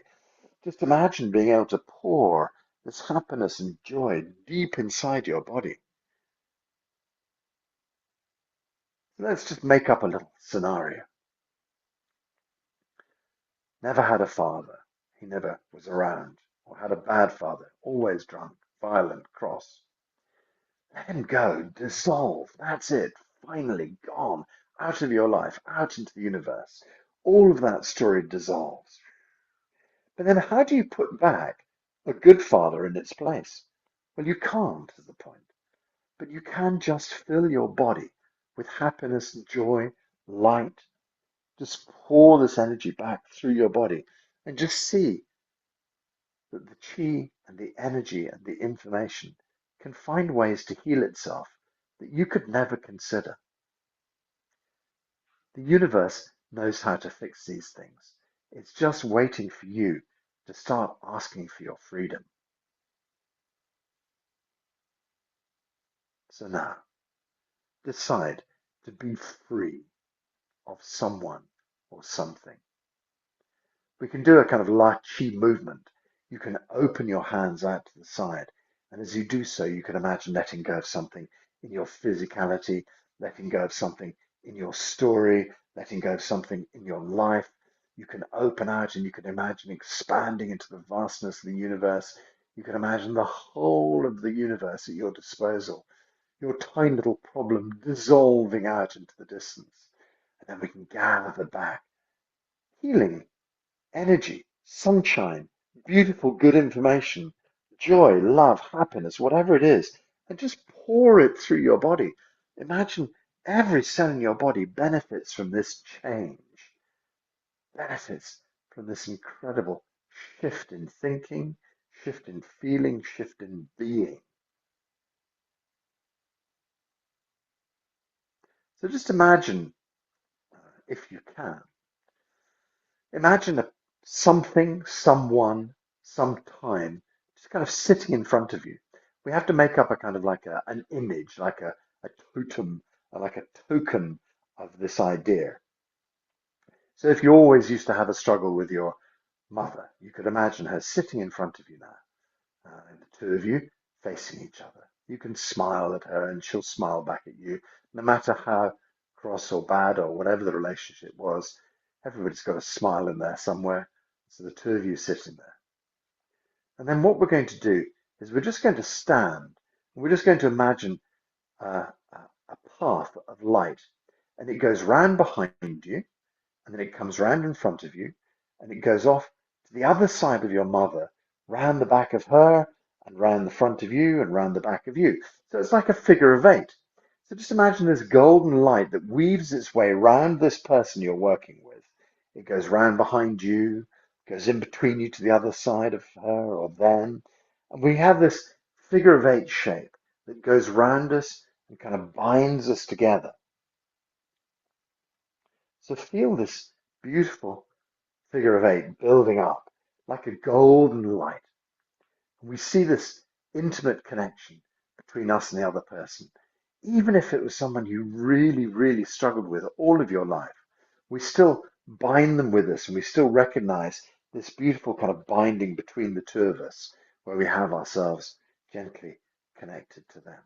Just imagine being able to pour this happiness and joy deep inside your body. Let's just make up a little scenario. Never had a father. He never was around. Or had a bad father, always drunk, violent, cross. Let him go, dissolve. That's it. Finally gone out of your life, out into the universe. All of that story dissolves. But then how do you put back a good father in its place? Well, you can't, is the point. But you can just fill your body with happiness, joy, light. Just pour this energy back through your body and just see that the chi and the energy and the information can find ways to heal itself that you could never consider. The universe knows how to fix these things. It's just waiting for you to start asking for your freedom. So now, decide to be free of someone or something. We can do a kind of light chi movement. You can open your hands out to the side, and as you do so, you can imagine letting go of something in your physicality, letting go of something in your story, letting go of something in your life. You can open out and you can imagine expanding into the vastness of the universe. You can imagine the whole of the universe at your disposal, your tiny little problem dissolving out into the distance. And then we can gather back, healing energy, sunshine, beautiful, good information, joy, love, happiness, whatever it is, and just pour it through your body. Imagine every cell in your body benefits from this change, benefits from this incredible shift in thinking, shift in feeling, shift in being. So just imagine, if you can, imagine something, someone, sometime, just kind of sitting in front of you. We have to make up a kind of like an image, like a totem, like a token of this idea. So if you always used to have a struggle with your mother, you could imagine her sitting in front of you now, and the two of you facing each other. You can smile at her and she'll smile back at you, no matter how cross or bad or whatever the relationship was. Everybody's got a smile in there somewhere. So the two of you sitting there. And then what we're going to do is we're just going to stand. We're just going to imagine a path of light, and it goes round behind you, and then it comes round in front of you, and it goes off to the other side of your mother, round the back of her, and round the front of you, and round the back of you. So it's like a figure of eight. So just imagine this golden light that weaves its way round this person you're working with. It goes round behind you, goes in between you to the other side of her or them. And we have this figure of eight shape that goes round us and kind of binds us together. So feel this beautiful figure of eight building up like a golden light. And we see this intimate connection between us and the other person. Even if it was someone you really, really struggled with all of your life, we still bind them with us and we still recognize this beautiful kind of binding between the two of us where we have ourselves gently connected to them.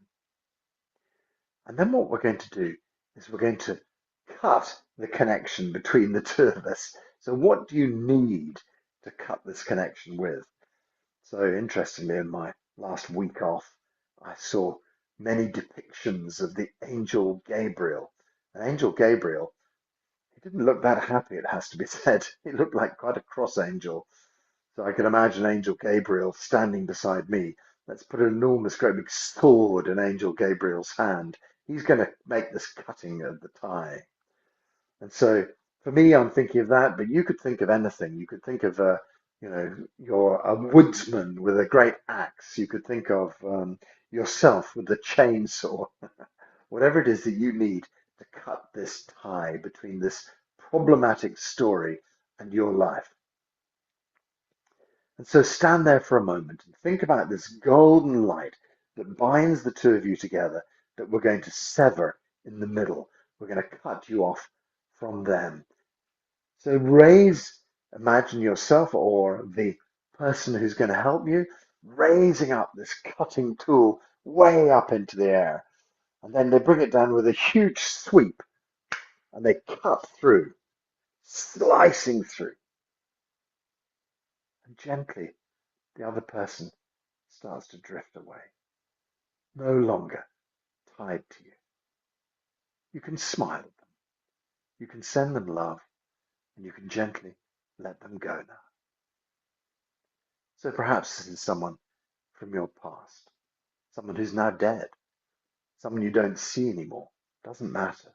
And then what we're going to do is we're going to cut the connection between the two of us. So what do you need to cut this connection with? So interestingly, in my last week off, I saw many depictions of the angel Gabriel. And angel Gabriel, he didn't look that happy, it has to be said. He looked like quite a cross angel. So I can imagine Angel Gabriel standing beside me. Let's put an enormous, great big sword in Angel Gabriel's hand. He's going to make this cutting of the tie. And so for me, I'm thinking of that, but you could think of anything. You could think of, you're a woodsman with a great axe. You could think of yourself with a chainsaw. Whatever it is that you need to cut this tie between this problematic story and your life. And so stand there for a moment and think about this golden light that binds the two of you together that we're going to sever in the middle. We're going to cut you off from them. So imagine yourself or the person who's going to help you, raising up this cutting tool way up into the air. And then they bring it down with a huge sweep and they cut through, slicing through. And gently, the other person starts to drift away, no longer tied to you. You can smile at them, you can send them love, and you can gently let them go now. So perhaps this is someone from your past, someone who's now dead, someone you don't see anymore. Doesn't matter.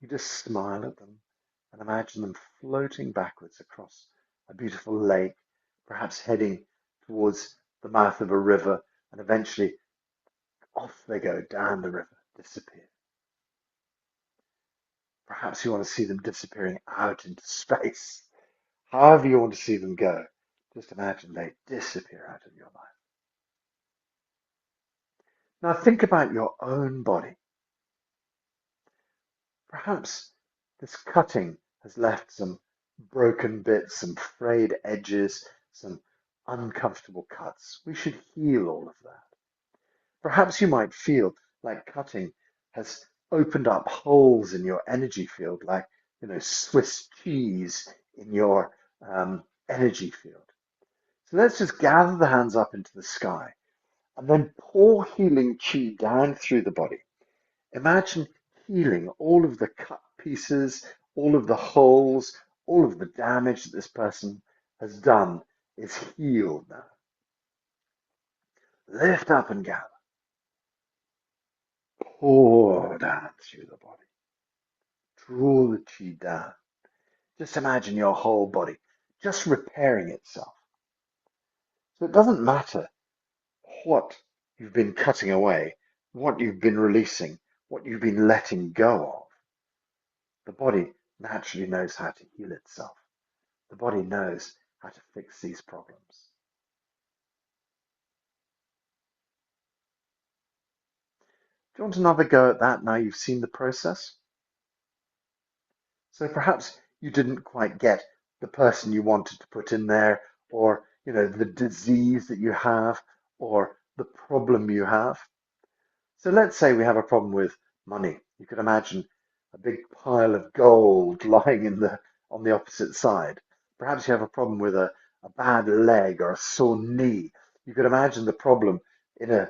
You just smile at them and imagine them floating backwards across a beautiful lake, perhaps heading towards the mouth of a river, and eventually off they go down the river, disappear. Perhaps you want to see them disappearing out into space. However you want to see them go, just imagine they disappear out of your life. Now think about your own body. Perhaps this cutting has left some broken bits, some frayed edges, some uncomfortable cuts. We should heal all of that. Perhaps you might feel like cutting has opened up holes in your energy field, like, Swiss cheese in your energy field. So let's just gather the hands up into the sky and then pour healing chi down through the body. Imagine healing all of the cut pieces, all of the holes, all of the damage that this person has done is healed now. Lift up and gather. Pour down through the body. Draw the chi down. Just imagine your whole body just repairing itself. So it doesn't matter what you've been cutting away, what you've been releasing, what you've been letting go of. The body naturally knows how to heal itself. The body knows how to fix these problems. Do you want another go at that now you've seen the process? So perhaps you didn't quite get the person you wanted to put in there, or the disease that you have, or the problem you have. So let's say we have a problem with money. You could imagine a big pile of gold lying on the opposite side. Perhaps you have a problem with a bad leg or a sore knee. You could imagine the problem in a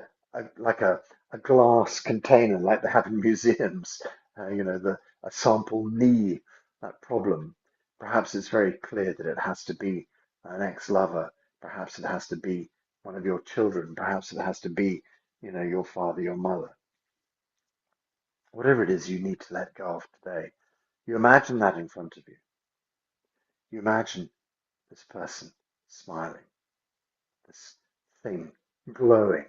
glass container like they have in museums. A sample knee, that problem. Perhaps it's very clear that it has to be an ex-lover. Perhaps it has to be one of your children. Perhaps it has to be your father, your mother. Whatever it is you need to let go of today, you imagine that in front of you. You imagine this person smiling, this thing glowing.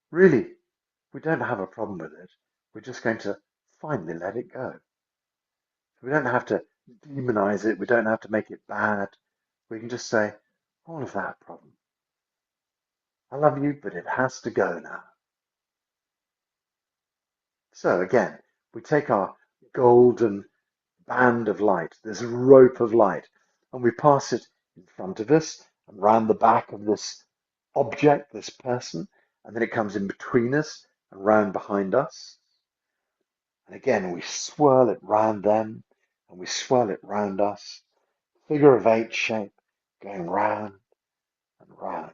Really, we don't have a problem with it. We're just going to finally let it go. We don't have to demonize it. We don't have to make it bad. We can just say, all of that problem. I love you, but it has to go now. So again, we take our golden band of light, this rope of light, and we pass it in front of us and round the back of this object, this person, and then it comes in between us and round behind us. And again, we swirl it round them and we swirl it round us. Figure of 8 shape, going round and round,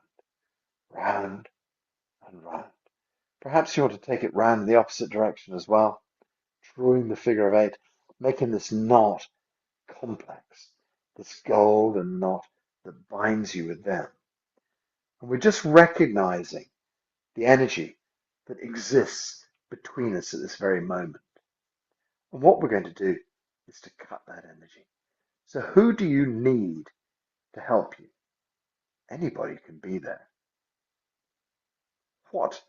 round and round. Perhaps you want to take it round in the opposite direction as well, drawing the figure of 8, making this knot complex, this golden knot that binds you with them. And we're just recognizing the energy that exists between us at this very moment. And what we're going to do is to cut that energy. So who do you need to help you? Anybody can be there. What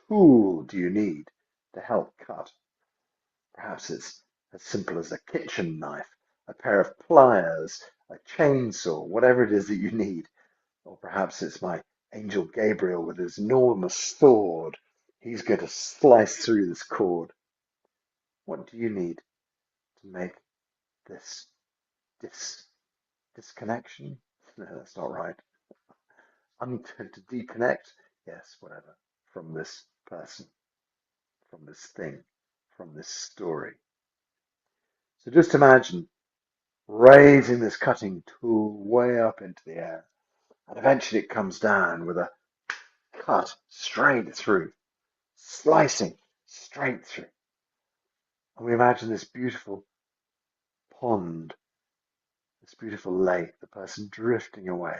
tool do you need to help cut? Perhaps it's as simple as a kitchen knife, a pair of pliers, a chainsaw, whatever it is that you need. Or perhaps it's my angel Gabriel with his enormous sword. He's going to slice through this cord. What do you need to make this disconnection? No, that's not right. To deconnect? Yes, whatever. From this person, from this thing, from this story. So just imagine raising this cutting tool way up into the air, and eventually it comes down with a cut straight through, slicing straight through. And we imagine this beautiful pond, this beautiful lake, the person drifting away,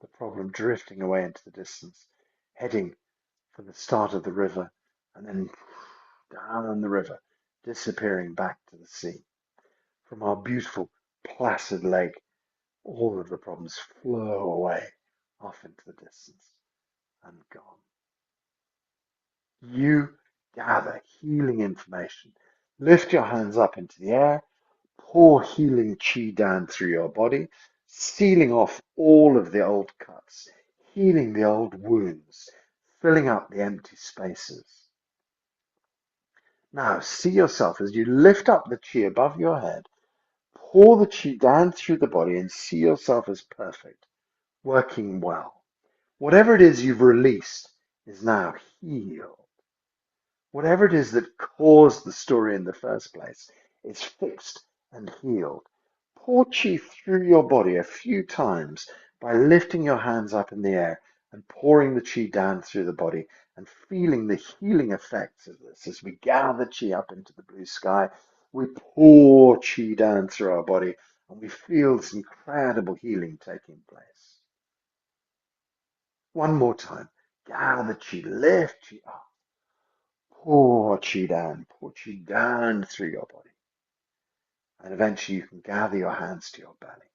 the problem drifting away into the distance, heading for the start of the river, and then down the river, disappearing back to the sea. From our beautiful, placid lake, all of the problems flow away off into the distance. and gone. You gather healing information. Lift your hands up into the air, pour healing chi down through your body, sealing off all of the old cuts, healing the old wounds, filling up the empty spaces. Now see yourself as you lift up the chi above your head, pour the chi down through the body and see yourself as perfect, working well. Whatever it is you've released is now healed. Whatever it is that caused the story in the first place is fixed and healed. Pour chi through your body a few times by lifting your hands up in the air and pouring the chi down through the body and feeling the healing effects of this. As we gather chi up into the blue sky, we pour chi down through our body and we feel this incredible healing taking place. One more time. Gather chi, lift chi up. Pour chi down through your body. And eventually you can gather your hands to your belly.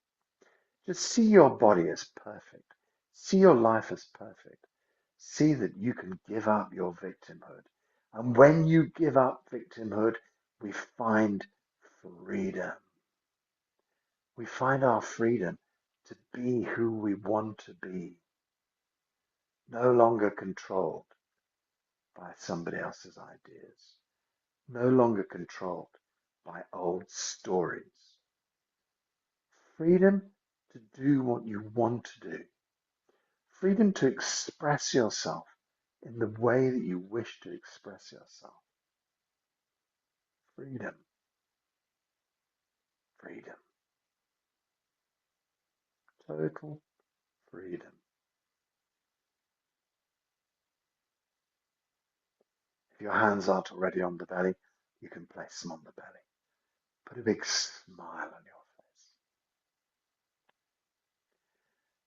Just see your body as perfect. See your life as perfect. See that you can give up your victimhood. And when you give up victimhood, we find freedom. We find our freedom to be who we want to be. No longer controlled by somebody else's ideas. No longer controlled by old stories. Freedom to do what you want to do. Freedom to express yourself in the way that you wish to express yourself. Freedom. Freedom. Total freedom. If your hands aren't already on the belly, you can place them on the belly. Put a big smile on your face.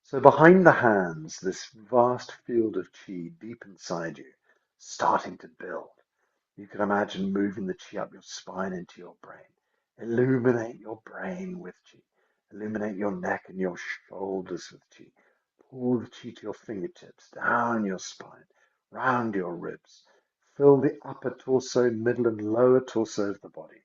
So behind the hands, this vast field of chi deep inside you, starting to build. You can imagine moving the chi up your spine into your brain. Illuminate your brain with chi. Illuminate your neck and your shoulders with chi. Pull the chi to your fingertips, down your spine, round your ribs. Fill the upper torso, middle and lower torso of the body.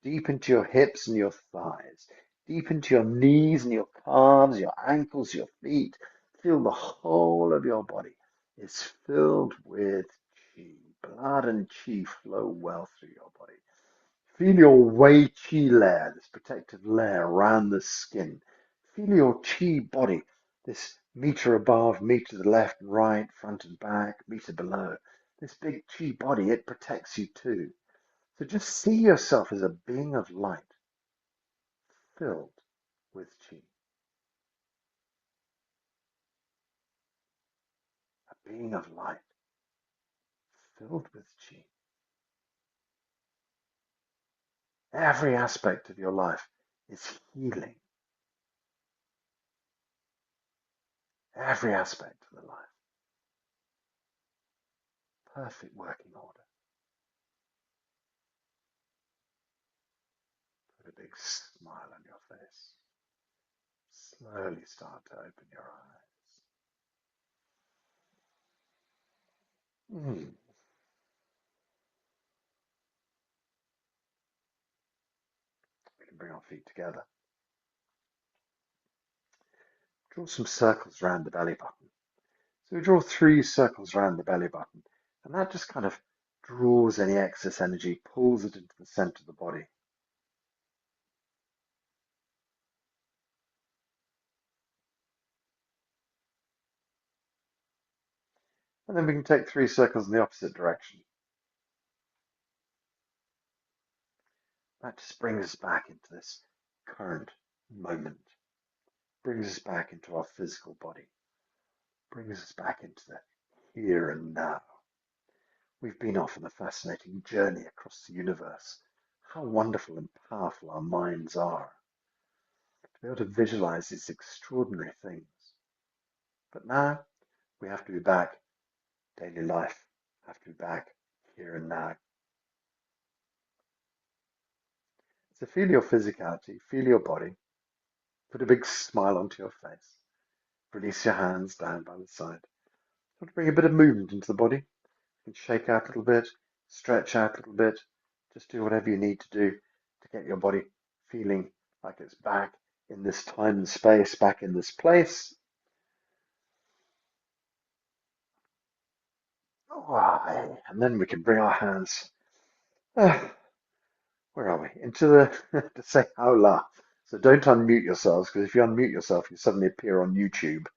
Deep into your hips and your thighs. Deep into your knees and your calves, your ankles, your feet. Feel the whole of your body is filled with chi. Blood and chi flow well through your body. Feel your Wei Qi layer, this protective layer around the skin. Feel your Qi body, this meter above, meter to the left and right, front and back, meter below. This big Qi body, it protects you too. So just see yourself as a being of light, filled with Qi. A being of light, filled with Qi. Every aspect of your life is healing. Every aspect of the life. Perfect working order. Put a big smile on your face. Slowly start to open your eyes. We can bring our feet together. Draw some circles around the belly button. So we draw 3 circles around the belly button, and that just kind of draws any excess energy, pulls it into the center of the body. And then we can take 3 circles in the opposite direction. That just brings us back into this current moment, brings us back into our physical body, brings us back into the here and now. We've been off on a fascinating journey across the universe. How wonderful and powerful our minds are to be able to visualize these extraordinary things. But now we have to be back, daily life, have to be back here and now. So feel your physicality, feel your body, put a big smile onto your face, release your hands down by the side, to bring a bit of movement into the body. You can shake out a little bit, stretch out a little bit. Just do whatever you need to do to get your body feeling like it's back in this time and space, back in this place. And then we can bring our hands, where are we? Into to say howla. So don't unmute yourselves, because if you unmute yourself, you suddenly appear on YouTube.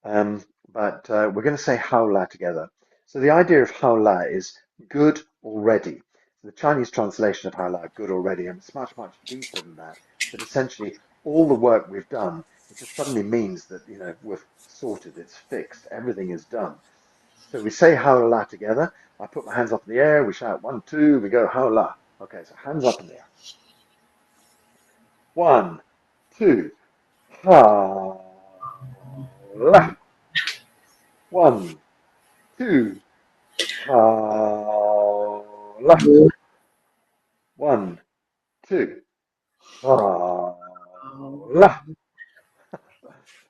But we're going to say howla together. So the idea of howla is good already. The Chinese translation of howla, good already, and it's much, much deeper than that. But essentially, all the work we've done, it just suddenly means that, we're sorted, it's fixed, everything is done. So we say howla together. I put my hands up in the air, we shout 1, 2, we go howla. Okay, so hands up in the air. 1, 2, howla. 1, 2, howla. 1, 2, howla.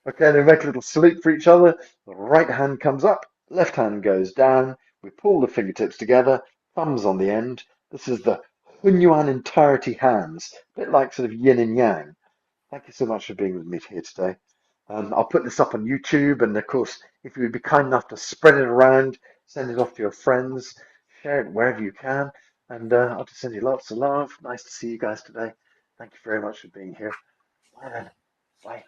Okay, then we make a little salute for each other. The right hand comes up, left hand goes down. We pull the fingertips together, thumbs on the end. This is the Hunyuan entirety hands, a bit like sort of yin and yang. Thank you so much for being with me here today. I'll put this up on YouTube, and of course, if you would be kind enough to spread it around, send it off to your friends, share it wherever you can, and I'll just send you lots of love. Nice to see you guys today. Thank you very much for being here. Bye then. Bye.